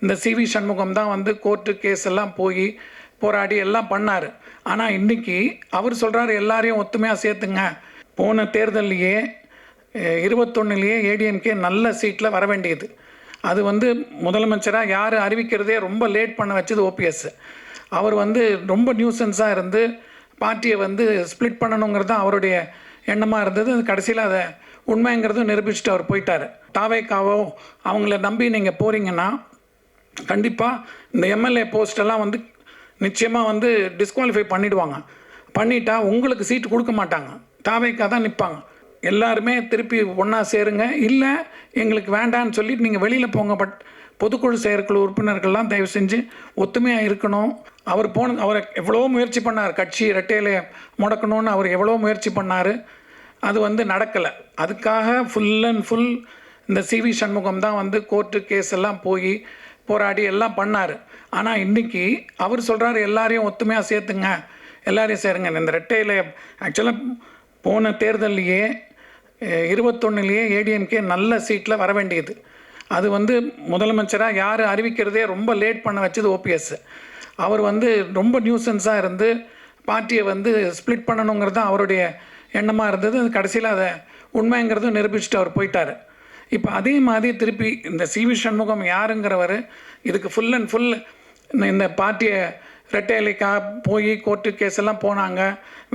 இந்த சிவி சண்முகம் தான் வந்து கோர்ட்டு கேஸ் எல்லாம் போய் போராடி எல்லாம் பண்ணார். ஆனால் இன்றைக்கி அவர் சொல்கிறார் எல்லாரையும் ஒத்துமையாக சேர்த்துங்க. போன தேர்தல்லையே 21லேயே ஏடிஎம்கே நல்ல சீட்டில் வர வேண்டியது. அது வந்து முதலமைச்சராக யார் அறிவிக்கிறதே ரொம்ப லேட் பண்ண வச்சது ஓபிஎஸ். அவர் வந்து ரொம்ப நியூசன்ஸாக இருந்து பார்ட்டியை வந்து ஸ்ப்ளிட் பண்ணணுங்கிறது தான் அவருடைய எண்ணமாக இருந்தது. கடைசியில் அதை உண்மைங்கிறதும் நிரூபிச்சுட்டு அவர் போயிட்டார். தாவேக்காவோ அவங்கள நம்பி நீங்கள் போகிறீங்கன்னா கண்டிப்பாக இந்த எம்எல்ஏ போஸ்டெல்லாம் வந்து நிச்சயமாக வந்து டிஸ்குவாலிஃபை பண்ணிவிடுவாங்க. பண்ணிட்டா உங்களுக்கு சீட்டு கொடுக்க மாட்டாங்க, தாவேக்கா தான் நிற்பாங்க. எல்லாருமே திருப்பி ஒன்றா சேருங்க, இல்லை எங்களுக்கு வேண்டான்னு சொல்லிட்டு நீங்கள் வெளியில் போங்க. பட் பொதுக்குழு செயற்குழு உறுப்பினர்கள்லாம் தயவு செஞ்சு ஒத்துமையாக இருக்கணும். அவரை எவ்வளோ முயற்சி பண்ணார், கட்சி ரெட்டையில முடக்கணும்னு அவர் எவ்வளோ முயற்சி பண்ணார், அது வந்து நடக்கலை. அதுக்காக ஃபுல் அண்ட் ஃபுல் இந்த சிவி சண்முகம் தான் வந்து கோர்ட்டு கேஸ் எல்லாம் போய் போராடி எல்லாம் பண்ணார். ஆனால் இன்றைக்கி அவர் சொல்கிறார் எல்லாரையும் ஒத்துமையாக சேர்த்துங்க, எல்லாரையும் சேருங்க. இந்த ரெட்டையில் ஆக்சுவலாக போன தேர்தல்லையே 21லேயே ஏடிஎம்கே நல்ல சீட்டில் வர வேண்டியது. அது வந்து முதலமைச்சராக யார் அறிவிக்கிறதே ரொம்ப லேட் பண்ண வச்சது ஓபிஎஸ். அவர் வந்து ரொம்ப நியூசன்ஸாக இருந்து பார்ட்டியை வந்து ஸ்ப்ளிட் பண்ணணுங்கிறது தான் அவருடைய எண்ணமாக இருந்தது. கடைசியில் அதை உண்மைங்கிறதும் நிரூபிச்சுட்டு அவர் போயிட்டார். இப்போ அதே மாதிரி திருப்பி இந்த சிவி சண்முகம் யாருங்கிறவர் இதுக்கு ஃபுல் அண்ட் ஃபுல் இந்த பார்ட்டியை ரெட்டையிலைக்காக போய் கோர்ட்டு கேஸ் எல்லாம் போனாங்க.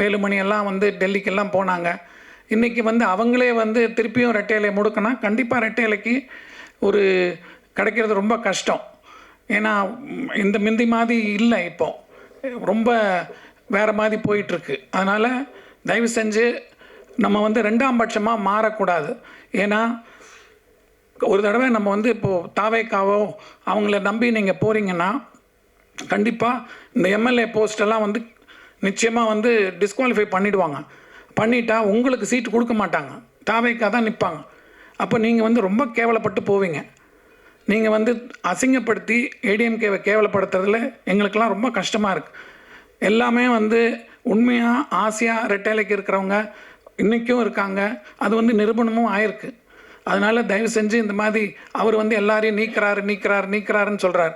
வேலுமணி எல்லாம் வந்து டெல்லிக்கெல்லாம் போனாங்க. இன்றைக்கி வந்து அவங்களே வந்து திருப்பியும் ரெட்டையிலை முடுக்கினா கண்டிப்பாக ரெட்டையிலைக்கு ஒரு கிடைக்கிறது ரொம்ப கஷ்டம். ஏன்னா இந்த மிந்தி மாதிரி இல்லை, இப்போது ரொம்ப வேறு மாதிரி போயிட்டுருக்கு. அதனால் தயவு செஞ்சு நம்ம வந்து 2ஆம் பட்சமாக மாறக்கூடாது. ஏன்னா ஒரு தடவை நம்ம வந்து இப்போது தாவேக்காவோ அவங்கள நம்பி நீங்கள் போகிறீங்கன்னா கண்டிப்பாக இந்த எம்எல்ஏ போஸ்டெல்லாம் வந்து நிச்சயமாக வந்து டிஸ்குவாலிஃபை பண்ணிவிடுவாங்க. பண்ணிட்டா உங்களுக்கு சீட்டு கொடுக்க மாட்டாங்க, தாவேக்கா தான் நிற்பாங்க. அப்போ நீங்கள் வந்து ரொம்ப கேவலப்பட்டு போவீங்க. நீங்கள் வந்து அசிங்கப்படுத்தி ஏடிஎம்கேவை கேவலப்படுத்துறதுல எங்களுக்கெல்லாம் ரொம்ப கஷ்டமாக இருக்குது. எல்லாமே வந்து உண்மையாக ஆசையாக ரெட்டைலைக்கு இருக்கிறவங்க இன்றைக்கும் இருக்காங்க. அது வந்து நிரூபணமும் ஆயிருக்கு. அதனால் தயவு செஞ்சு இந்த மாதிரி அவர் வந்து எல்லாரையும் நீக்கிறாருன்னு சொல்கிறார்.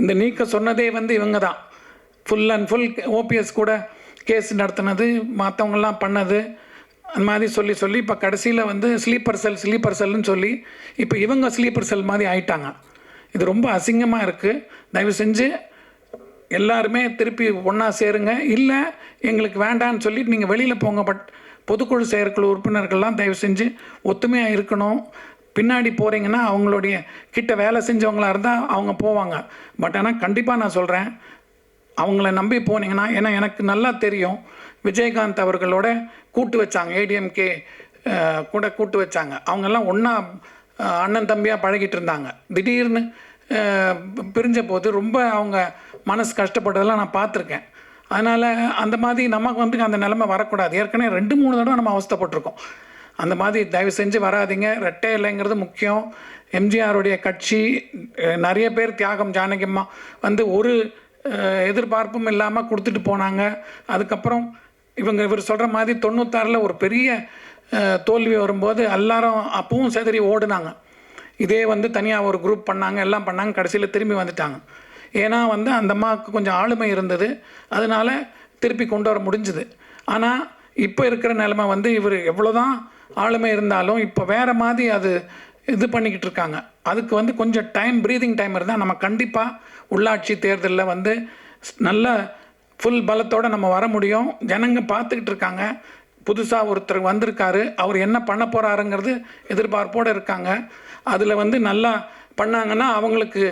இந்த நீக்க சொன்னதே வந்து இவங்க தான். ஃபுல் அண்ட் ஃபுல் ஓபிஎஸ் கூட கேஸ் நடத்தினது, மற்றவங்கெல்லாம் பண்ணது, அந்த மாதிரி சொல்லி இப்போ கடைசியில் வந்து ஸ்லீப்பர் செல்லுன்னு சொல்லி இப்போ இவங்க ஸ்லீப்பர் செல் மாதிரி ஆயிட்டாங்க. இது ரொம்ப அசிங்கமாக இருக்குது. தயவு செஞ்சு எல்லாருமே திருப்பி ஒன்றா சேருங்க, இல்லை எங்களுக்கு வேண்டான்னு சொல்லிட்டு நீங்கள் வெளியில் போங்க. பட் பொதுக்குழு செயற்குழு உறுப்பினர்கள்லாம் தயவு செஞ்சு ஒத்துமையாக இருக்கணும். பின்னாடி போகிறீங்கன்னா அவங்களுடைய கிட்ட வேலை செஞ்சவங்களாக இருந்தால் அவங்க போவாங்க. பட் ஆனால் கண்டிப்பாக நான் சொல்கிறேன், அவங்கள நம்பி போனீங்கன்னா, ஏன்னா எனக்கு நல்லா தெரியும், விஜயகாந்த் அவர்களோட கூட்டு வச்சாங்க, ஏடிஎம்கே கூட கூட்டு வச்சாங்க. அவங்கெல்லாம் ஒன்றா அண்ணன் தம்பியாக பழகிட்டு இருந்தாங்க. திடீர்னு பிரிஞ்ச போது ரொம்ப அவங்க மனசு கஷ்டப்பட்டதெல்லாம் நான் பார்த்துருக்கேன். அதனால் அந்த மாதிரி நமக்கு வந்து அந்த நிலைமை வரக்கூடாது. ஏற்கனவே 2-3 தடவை நம்ம அவஸ்தைப்பட்டிருக்கோம். அந்த மாதிரி தயவு செஞ்சு வராதிங்க. ரெட்டை இல்லைங்கிறது முக்கியம். எம்ஜிஆருடைய கட்சி நிறைய பேர் தியாகம், ஜானகியம்மா வந்து ஒரு எதிர்பார்ப்பும் இல்லாமல் கொடுத்துட்டு போனாங்க. அதுக்கப்புறம் இவர் சொல்கிற மாதிரி 96ல் ஒரு பெரிய தோல்வி வரும்போது எல்லாரும் அப்பவும் செதறி ஓடுனாங்க. இதே வந்து தனியாக ஒரு குரூப் பண்ணாங்க, எல்லாம் பண்ணாங்க, கடைசியில் திரும்பி வந்துட்டாங்க. ஏன்னா வந்து அந்த அம்மாவுக்கு கொஞ்சம் ஆளுமை இருந்தது, அதனால் திருப்பி கொண்டு வர முடிஞ்சுது. ஆனால் இப்போ இருக்கிற நிலைமை வந்து இவர் எவ்வளோதான் ஆளுமை இருந்தாலும் இப்போ வேறு மாதிரி அது இது பண்ணிக்கிட்டு இருக்காங்க. அதுக்கு வந்து கொஞ்சம் ப்ரீதிங் டைம் இருந்தால் நம்ம கண்டிப்பாக உள்ளாட்சி தேர்தலில் வந்து நல்ல ஃபுல் பலத்தோடு நம்ம வர முடியும். ஜனங்க பார்த்துக்கிட்டு இருக்காங்க. புதுசாக ஒருத்தர் வந்திருக்காரு, அவர் என்ன பண்ண போகிறாருங்கிறது எதிர்பார்ப்போடு இருக்காங்க. அதில் வந்து நல்லா பண்ணாங்கன்னா அவங்களுக்கு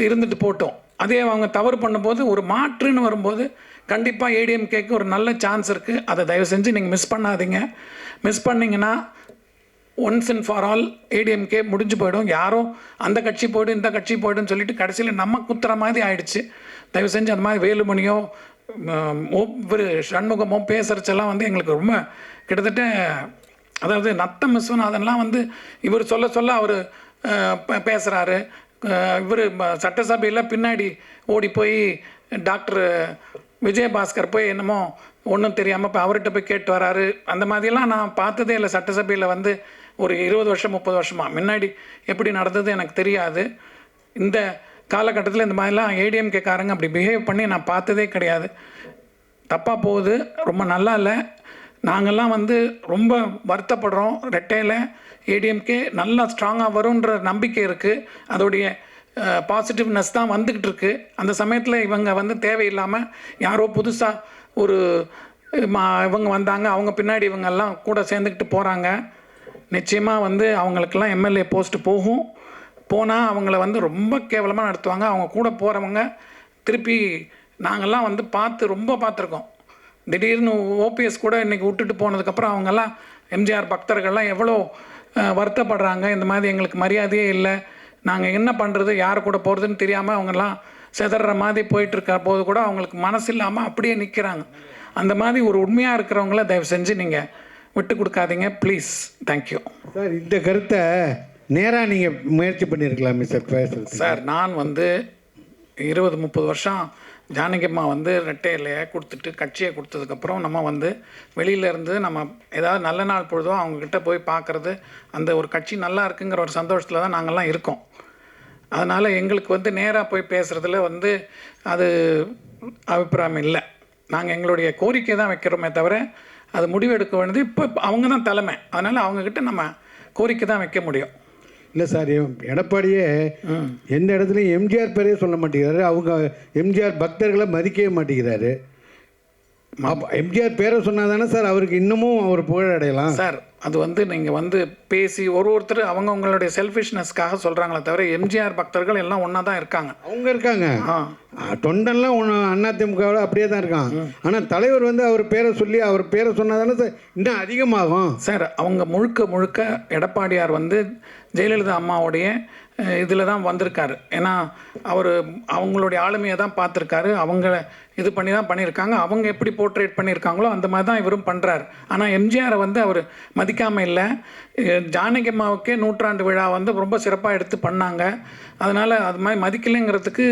இருந்துட்டு போட்டோம். அதே அவங்க தவறு பண்ணும்போது ஒரு மாற்றுன்னு வரும்போது கண்டிப்பாக ஏடிஎம்கேக்கு ஒரு நல்ல சான்ஸ் இருக்குது. அதை தயவு செஞ்சு நீங்கள் மிஸ் பண்ணாதீங்க. மிஸ் பண்ணிங்கன்னா once and for all ADMK முடிஞ்சு போயிடும். யாரும் அந்த கட்சி போய்டும் இந்த கட்சி போய்டுன்னு சொல்லிட்டு கடைசியில் நம்ம குத்துற மாதிரி ஆயிடுச்சு. தயவு செஞ்சு அந்த மாதிரி வேலுமணியோ இவர் சண்முகமோ பேசுகிறச்செல்லாம் வந்து எங்களுக்கு ரொம்ப கிட்டத்தட்ட, அதாவது நத்தம் விஸ்வநாதன்லாம் வந்து இவர் சொல்ல அவர் பேசுகிறாரு. இவர் சட்டசபையில் பின்னாடி ஓடி போய் டாக்டர் விஜயபாஸ்கர் போய் என்னமோ ஒன்றும் தெரியாமல் இப்போ அவர்கிட்ட போய் கேட்டு வராரு. அந்த மாதிரியெல்லாம் நான் பார்த்ததே இல்லை சட்டசபையில். வந்து ஒரு 20 வருஷம் 30 வருஷமாக முன்னாடி எப்படி நடந்தது எனக்கு தெரியாது. இந்த காலகட்டத்தில் இந்த மாதிரிலாம் ஏடிஎம்கேக்காரங்க அப்படி பிஹேவ் பண்ணி நான் பார்த்ததே கிடையாது. தப்பாக போகுது, ரொம்ப நல்லா இல்லை. நாங்கள்லாம் வந்து ரொம்ப வருத்தப்படுறோம். ரெட்டையில் ஏடிஎம்கே நல்லா ஸ்ட்ராங்காக வரும்ன்ற நம்பிக்கை இருக்குது. அதோடைய பாசிட்டிவ்னஸ் தான் வந்துக்கிட்டு இருக்குது. அந்த சமயத்தில் இவங்க வந்து தேவையில்லாமல் யாரோ புதுசாக ஒரு இவங்க வந்தாங்க, அவங்க பின்னாடி இவங்கெல்லாம் கூட சேர்ந்துக்கிட்டு போகிறாங்க. நிச்சயமாக வந்து அவங்களுக்கெல்லாம் எம்எல்ஏ போஸ்ட்டு போனால் அவங்கள வந்து ரொம்ப கேவலமாக நடத்துவாங்க. அவங்க கூட போகிறவங்க திருப்பி நாங்கள்லாம் வந்து ரொம்ப பார்த்துருக்கோம். திடீர்னு ஓபிஎஸ் கூட இன்றைக்கி விட்டுட்டு போனதுக்கப்புறம் அவங்கெல்லாம் எம்ஜிஆர் பக்தர்கள்லாம் எவ்வளோ வருத்தப்படுறாங்க. இந்த மாதிரி எங்களுக்கு மரியாதையே இல்லை, நாங்கள் என்ன பண்ணுறது, யார் கூட போகிறதுன்னு தெரியாமல் அவங்கெல்லாம் செதற மாதிரி போயிட்டுருக்க போது கூட அவங்களுக்கு மனசு இல்லாமல் அப்படியே நிற்கிறாங்க. அந்த மாதிரி ஒரு உண்மையாக இருக்கிறவங்கள தயவு செஞ்சு நீங்கள் விட்டு கொடுக்காதீங்க ப்ளீஸ். Thank you sir. இந்த கருத்தை நேராக நீங்கள் முயற்சி பண்ணியிருக்கலாமே சார் பேசுறது. சார், நான் வந்து 20-30 வருஷம் ஜானகியம்மா வந்து ரெட்டையிலையை கொடுத்துட்டு கட்சியை கொடுத்ததுக்கப்புறம் நம்ம வந்து வெளியிலேருந்து நம்ம ஏதாவது நல்ல நாள் பொழுதோ அவங்கக்கிட்ட போய் பார்க்குறது, அந்த ஒரு கட்சி நல்லா இருக்குங்கிற ஒரு சந்தோஷத்தில் தான் நாங்கள்லாம் இருக்கோம். அதனால் எங்களுக்கு வந்து நேராக போய் பேசுகிறதுல வந்து அது அபிப்பிராயம் இல்லை. நாங்கள் எங்களுடைய கோரிக்கை தான் வைக்கிறோமே தவிர அது முடிவெடுக்க வேண்டியது இப்போ அவங்க தான் தலைமை. அதனால் அவங்கக்கிட்ட நம்ம கோரிக்கை தான் வைக்க முடியும். இல்லை சார், எடப்பாடியே எந்த இடத்துலையும் எம்ஜிஆர் பேரே சொல்ல மாட்டேங்கிறாரு. அவங்க எம்ஜிஆர் பக்தர்களை மதிக்கவே மாட்டேங்கிறாரு. எம்ஜிஆர் பேரை சொன்னால் தானே சார் அவருக்கு இன்னமும் அவர் புகழ் அடையலாம். சார், அது வந்து நீங்கள் வந்து பேசி ஒருத்தர் அவங்கவுங்களுடைய செல்ஃபிஷ்னஸ்க்காக சொல்கிறாங்களே தவிர எம்ஜிஆர் பக்தர்கள் எல்லாம் ஒன்றா தான் இருக்காங்க. அவங்க இருக்காங்க, தொண்டெல்லாம் அதிமுகவில் அப்படியே தான் இருக்கான். ஆனால் தலைவர் வந்து அவர் பேரை சொல்லி அவர் பேரை சொன்னால் தானே சார் இன்னும் அதிகமாகும். சார், அவங்க முழுக்க எடப்பாடியார் வந்து ஜெயலலிதா அம்மாவுடைய இதில் தான் வந்திருக்காரு. ஏன்னா அவர் அவங்களுடைய ஆளுமையை தான் பார்த்துருக்காரு. அவங்க இது பண்ணி தான் பண்ணியிருக்காங்க. அவங்க எப்படி போர்ட்ரேட் பண்ணியிருக்காங்களோ அந்த மாதிரி தான் இவரும் பண்ணுறாரு. ஆனால் எம்ஜிஆரை வந்து அவர் மதிக்காமல் இல்லை. ஜானகி அம்மாவுக்கே 100ஆண்டு விழா வந்து ரொம்ப சிறப்பாக எடுத்து பண்ணாங்க. அதனால் அது மாதிரி மதிக்கலைங்கிறதுக்கு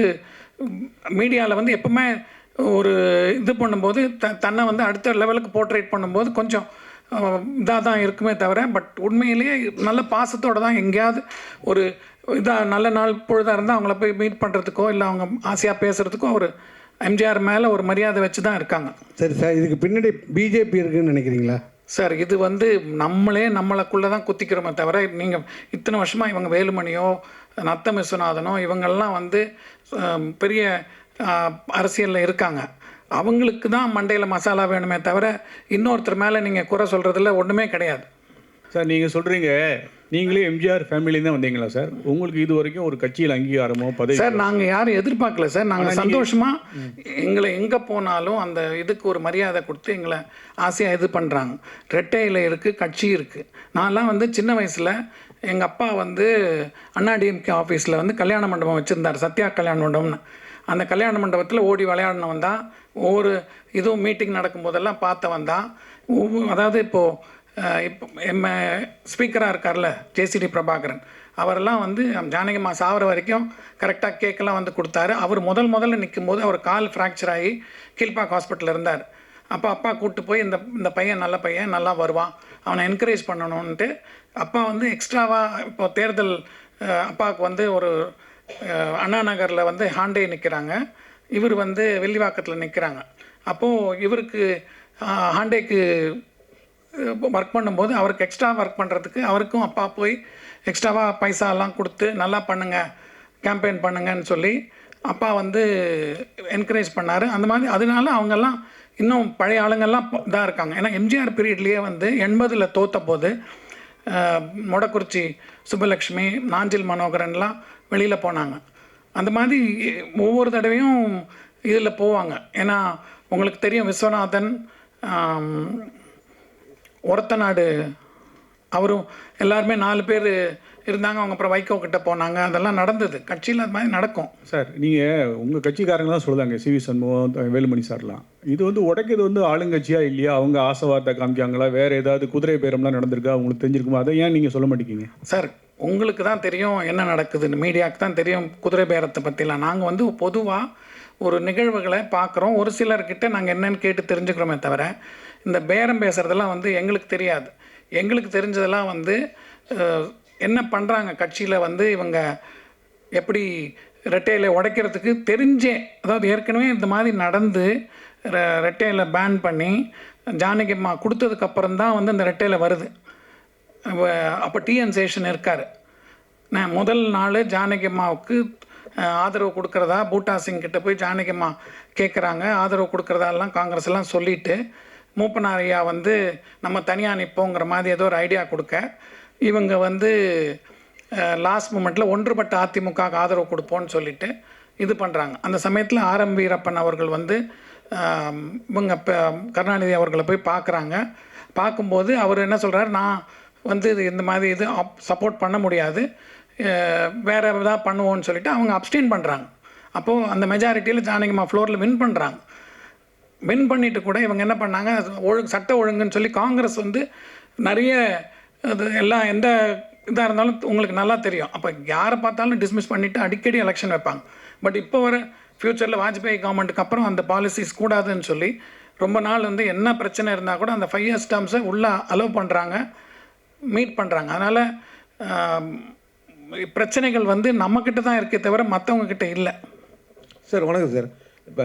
மீடியாவில் வந்து எப்பவுமே ஒரு இது பண்ணும்போது தன்னை வந்து அடுத்த லெவலுக்கு போர்ட்ரேட் பண்ணும்போது கொஞ்சம் இதாக தான் இருக்குமே தவிர, பட் உண்மையிலேயே நல்ல பாசத்தோடு தான் எங்கேயாவது ஒரு இதாக நல்ல நாள் பொழுதாக இருந்தால் அவங்கள போய் மீட் பண்ணுறதுக்கோ இல்லை அவங்க ஆசையாக பேசுகிறதுக்கோ ஒரு எம்ஜிஆர் மேலே ஒரு மரியாதை வச்சு தான் இருக்காங்க. சரி சார், இதுக்கு பின்னாடி பிஜேபி இருக்குதுன்னு நினைக்கிறீங்களா சார்? இது வந்து நம்மளுக்குள்ளே தான் குத்திக்கிறோமே தவிர, நீங்கள் இத்தனை வருஷமாக இவங்க வேலுமணியோ நத்தம் விஸ்வநாதனோ இவங்கெல்லாம் வந்து பெரிய அரசியலில் இருக்காங்க. அவங்களுக்கு தான் மண்டையில் மசாலா வேணுமே தவிர இன்னொருத்தர் மேலே நீங்கள் குறை சொல்கிறதுல ஒன்றுமே கிடையாது. சார், நீங்கள் சொல்கிறீங்க நீங்களே எம்ஜிஆர் ஃபேமிலியில் தான் வந்தீங்களா சார்? உங்களுக்கு இது வரைக்கும் ஒரு கட்சியில் அங்கீகாரமோ பதவி? சார், நாங்கள் யாரும் எதிர்பார்க்கல சார். நாங்கள் சந்தோஷமாக எங்களை எங்கே போனாலும் அந்த இதுக்கு ஒரு மரியாதை கொடுத்து எங்களை ஆசையாக இது பண்ணுறாங்க. ரெட்டையில் இருக்குது, கட்சி இருக்குது. நான்லாம் வந்து சின்ன வயசில் எங்கள் அப்பா வந்து அண்ணாடிஎம்கே ஆஃபீஸில் வந்து கல்யாண மண்டபம் வச்சுருந்தார், சத்யா கல்யாண மண்டபம்னு. அந்த கல்யாண மண்டபத்தில் ஓடி விளையாடினவன் தான். ஒவ்வொரு இதுவும் மீட்டிங் நடக்கும்போதெல்லாம் பார்த்தவன் தான். அதாவது இப்போது ஸ்பீக்கராக இருக்கார்ல ஜேசிடி பிரபாகரன், அவரெல்லாம் வந்து ஜானகிம்மா சாவர வரைக்கும் கரெக்டாக கேக்கெல்லாம் வந்து கொடுத்தாரு. அவர் முதல்ல நிற்கும் போது அவர் கால் ஃப்ராக்சர் ஆகி கீழ்பாக் ஹாஸ்பிட்டலில் இருந்தார். அப்போ அப்பா கூப்பிட்டு போய் இந்த பையன் நல்ல பையன், நல்லா வருவான், அவனை என்கரேஜ் பண்ணணுன்ட்டு அப்பா வந்து எக்ஸ்ட்ராவாக இப்போ தேர்தல் அப்பாவுக்கு வந்து ஒரு அண்ணா நகரில் வந்து ஹாண்டே நிற்கிறாங்க, இவர் வந்து வெள்ளிவாக்கத்தில் நிற்கிறாங்க. அப்போது இவருக்கு ஹாண்டேக்கு ஒர்க் பண்ணும்போது அவருக்கு எக்ஸ்ட்ரா ஒர்க் பண்ணுறதுக்கு அவருக்கும் அப்பா போய் எக்ஸ்ட்ராவாக பைசாலாம் கொடுத்து நல்லா பண்ணுங்கள், கேம்பெயின் பண்ணுங்கன்னு சொல்லி அப்பா வந்து என்கரேஜ் பண்ணார். அந்த மாதிரி அதனால அவங்கெல்லாம் இன்னும் பழைய ஆளுங்கள்லாம் இதாக இருக்காங்க. ஏன்னா எம்ஜிஆர் பீரியட்லேயே வந்து 80ல் தோற்ற போது மொடக்குறிச்சி சுப்பலக்ஷ்மி, நாஞ்சில் மனோகரன்லாம் வெளியில் போனாங்க. அந்த மாதிரி ஒவ்வொரு தடவையும் இதில் போவாங்க. ஏன்னா உங்களுக்கு தெரியும், விஸ்வநாதன், ஒரத்தநாடு அவரும் எல்லாருமே 4 பேர் இருந்தாங்க. அவங்க அப்புறம் வைகோ கிட்ட போனாங்க. அதெல்லாம் நடந்தது கட்சியில், அது மாதிரி நடக்கும். சார், நீங்கள் உங்கள் கட்சிக்காரங்க தான் சொல்லுதாங்க, சிவி சண்முகம், வேலுமணி சார்லாம். இது வந்து உடைக்கிறது வந்து ஆளுங்கட்சியாக இல்லையா? அவங்க ஆசைவார்த்தை காமிக்காங்களா? வேறு ஏதாவது குதிரை பேரம்லாம் நடந்திருக்கா? உங்களுக்கு தெரிஞ்சிருக்குமா? அதை ஏன் நீங்கள் சொல்ல மாட்டேங்கிங்க? சார், உங்களுக்கு தான் தெரியும் என்ன நடக்குதுன்னு, மீடியாவுக்கு தான் தெரியும் குதிரை பேரத்தை பற்றிலாம். நாங்கள் வந்து பொதுவாக ஒரு நிகழ்வுகளை பார்க்குறோம், ஒரு சிலர்கிட்ட நாங்கள் என்னென்னு கேட்டு தெரிஞ்சுக்கிறோமே தவிர இந்த பேரம் பேசுகிறதெல்லாம் வந்து எங்களுக்கு தெரியாது. எங்களுக்கு தெரிஞ்சதெல்லாம் வந்து என்ன பண்ணுறாங்க கட்சியில் வந்து இவங்க எப்படி ரெட்டையில உடைக்கிறதுக்கு தெரிஞ்சே, அதாவது ஏற்கனவே இந்த மாதிரி நடந்து ரெட்டையில பேன் பண்ணி ஜானகி அம்மா கொடுத்ததுக்கப்புறம் தான் வந்து இந்த ரெட்டையில வருது. அப்போ டிஎன் சேஷன் இருக்கார். நான் முதல் நாள் ஜானகி அம்மாவுக்கு ஆதரவு கொடுக்குறதா பூட்டா சிங் கிட்ட போய் ஜானகி அம்மா கேட்குறாங்க. ஆதரவு கொடுக்குறதாலாம் காங்கிரஸ் எல்லாம் சொல்லிவிட்டு மூப்பனார் ஐயா வந்து நம்ம தனியாக நிற்போங்கிற மாதிரி ஏதோ ஒரு ஐடியா கொடுக்க, இவங்க வந்து லாஸ்ட் மூமெண்ட்டில் ஒன்றுபட்ட அதிமுக ஆதரவு கொடுப்போன்னு சொல்லிட்டு இது பண்ணுறாங்க. அந்த சமயத்தில் ஆர்.எம். வீரப்பன் அவர்கள் வந்து இவங்க கருணாநிதி அவர்களை போய் பார்க்குறாங்க. பார்க்கும்போது அவர் என்ன சொல்கிறார், நான் வந்து இந்த மாதிரி இது சப்போர்ட் பண்ண முடியாது, வேறு எதாவது பண்ணுவோன்னு சொல்லிவிட்டு அவங்க அப்ஸ்டெயின் பண்ணுறாங்க. அப்போது அந்த மெஜாரிட்டியில் ஜானகிமா ஃப்ளோரில் வின் பண்ணுறாங்க. வின் பண்ணிவிட்டு கூட இவங்க என்ன பண்ணாங்க, சட்ட ஒழுங்குன்னு சொல்லி காங்கிரஸ் வந்து நிறைய அது எல்லாம் எந்த இதாக இருந்தாலும் உங்களுக்கு நல்லா தெரியும். அப்போ யாரை பார்த்தாலும் டிஸ்மிஸ் பண்ணிவிட்டு அடிக்கடி எலெக்ஷன் வைப்பாங்க. பட் இப்போ வர ஃப்யூச்சரில் வாஜ்பாய் கவர்மெண்ட்டுக்கு அப்புறம் அந்த பாலிசிஸ் கூடாதுன்னு சொல்லி ரொம்ப நாள் வந்து என்ன பிரச்சனை இருந்தால் கூட அந்த 5 years டேர்ம்ஸை உள்ளே அலோவ் பண்ணுறாங்க, மீட் பண்ணுறாங்க. அதனால் பிரச்சனைகள் வந்து நம்மக்கிட்ட தான் இருக்கே தவிர மற்றவங்கக்கிட்ட இல்லை. சார் வணக்கம் சார். இப்போ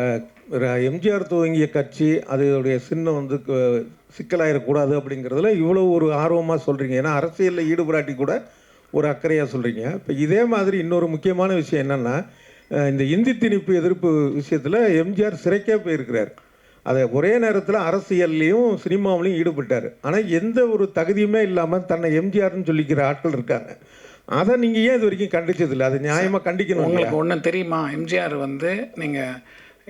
எம்ஜிஆர் துவங்கிய கட்சி அதோடைய சின்னம் வந்து சிக்கலாயிடக்கூடாது அப்படிங்கிறதுல இவ்வளோ ஒரு ஆர்வமாக சொல்கிறீங்க. ஏன்னா அரசியலில் ஈடுபடாட்டி கூட ஒரு அக்கறையாக சொல்கிறீங்க. இப்போ இதே மாதிரி இன்னொரு முக்கியமான விஷயம் என்னென்னா, இந்த இந்தி திணிப்பு எதிர்ப்பு விஷயத்தில் எம்ஜிஆர் சிறைக்கே போயிருக்கிறார். அதை ஒரே நேரத்தில் அரசியல்லையும் சினிமாவிலையும் ஈடுபட்டார். ஆனால் எந்த ஒரு தகுதியுமே இல்லாமல் தன்னை எம்ஜிஆர்னு சொல்லிக்கிற ஆட்கள் இருக்காங்க. அதை நீங்கள் ஏன் இது வரைக்கும் கண்டிச்சதில்லை? அது நியாயமாக கண்டிக்கணும். உங்களுக்கு ஒன்று தெரியுமா, எம்ஜிஆர் வந்து நீங்கள்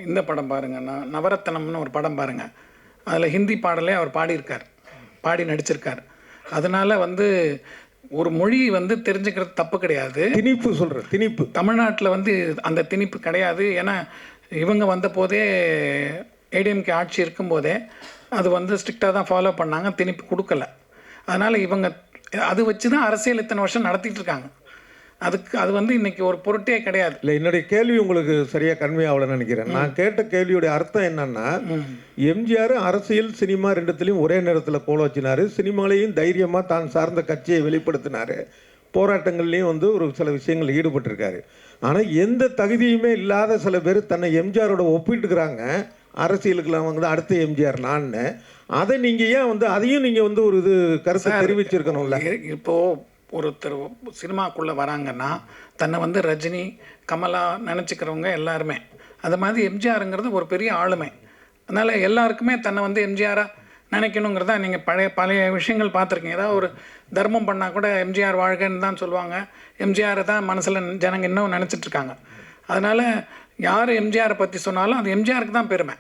இந்த படம் பாருங்கள், நவரத்னம்னு ஒரு படம் பாருங்கள், அதில் ஹிந்தி பாடலே அவர் பாடி நடிச்சிருக்கார். அதனால் வந்து ஒரு மொழி வந்து தெரிஞ்சுக்கிறது தப்பு கிடையாது. திணிப்பு சொல்கிறேன், திணிப்பு தமிழ்நாட்டில் வந்து அந்த திணிப்பு கிடையாது. ஏன்னா இவங்க வந்த போதே ஏடிஎம்கே ஆட்சி இருக்கும்போதே அது வந்து ஸ்ட்ரிக்டாக தான் ஃபாலோ பண்ணாங்க, திணிப்பு கொடுக்கல. அதனால் இவங்க அது வச்சு தான் அரசியல் இத்தனை வருஷம் நடத்திட்டு இருக்காங்க. அது வந்து இன்னைக்கு ஒரு பொருட்டே கிடையாது. இல்லை, என்னுடைய கேள்வி உங்களுக்கு சரியாக கன்வே ஆகலன்னு நினைக்கிறேன். நான் கேட்ட கேள்வியுடைய அர்த்தம் என்னன்னா, எம்ஜிஆர் அரசியல் சினிமா ரெண்டுத்துலையும் ஒரே நேரத்தில் கோல வச்சினார். சினிமாலையும் தைரியமாக தான் சார்ந்த கட்சியை வெளிப்படுத்தினார். போராட்டங்கள்லேயும் வந்து ஒரு சில விஷயங்கள் ஈடுபட்டிருக்காரு. ஆனால் எந்த தகுதியுமே இல்லாத சில பேர் தன்னை எம்ஜிஆரோட ஒப்பிட்டுக்கிறாங்க. அரசியலுக்குலாம் வந்து அடுத்த எம்ஜிஆர் நான்னு. அதை நீங்கள் ஏன் வந்து அதையும் நீங்கள் வந்து ஒரு இது கருத்தை தெரிவிச்சிருக்கணும்ல? இப்போது ஒருத்தர் சினிமாக்குள்ளே வராங்கன்னா தன்னை வந்து ரஜினி, கமலா நினச்சிக்கிறவங்க எல்லாருமே. அது மாதிரி எம்ஜிஆருங்கிறது ஒரு பெரிய ஆளுமை. அதனால் எல்லாருக்குமே தன்னை வந்து எம்ஜிஆராக நினைக்கணுங்கிறதா. நீங்கள் பழைய விஷயங்கள் பார்த்துருக்கீங்க. ஏதாவது ஒரு தர்மம் பண்ணால் கூட எம்ஜிஆர் வாழ்கன்னு தான் சொல்லுவாங்க. எம்ஜிஆரை தான் மனசில் ஜனங்க இன்னும் நினச்சிட்ருக்காங்க. அதனால் யார் எம்ஜிஆரை பற்றி சொன்னாலும் அது எம்ஜிஆருக்கு தான் பெருமை.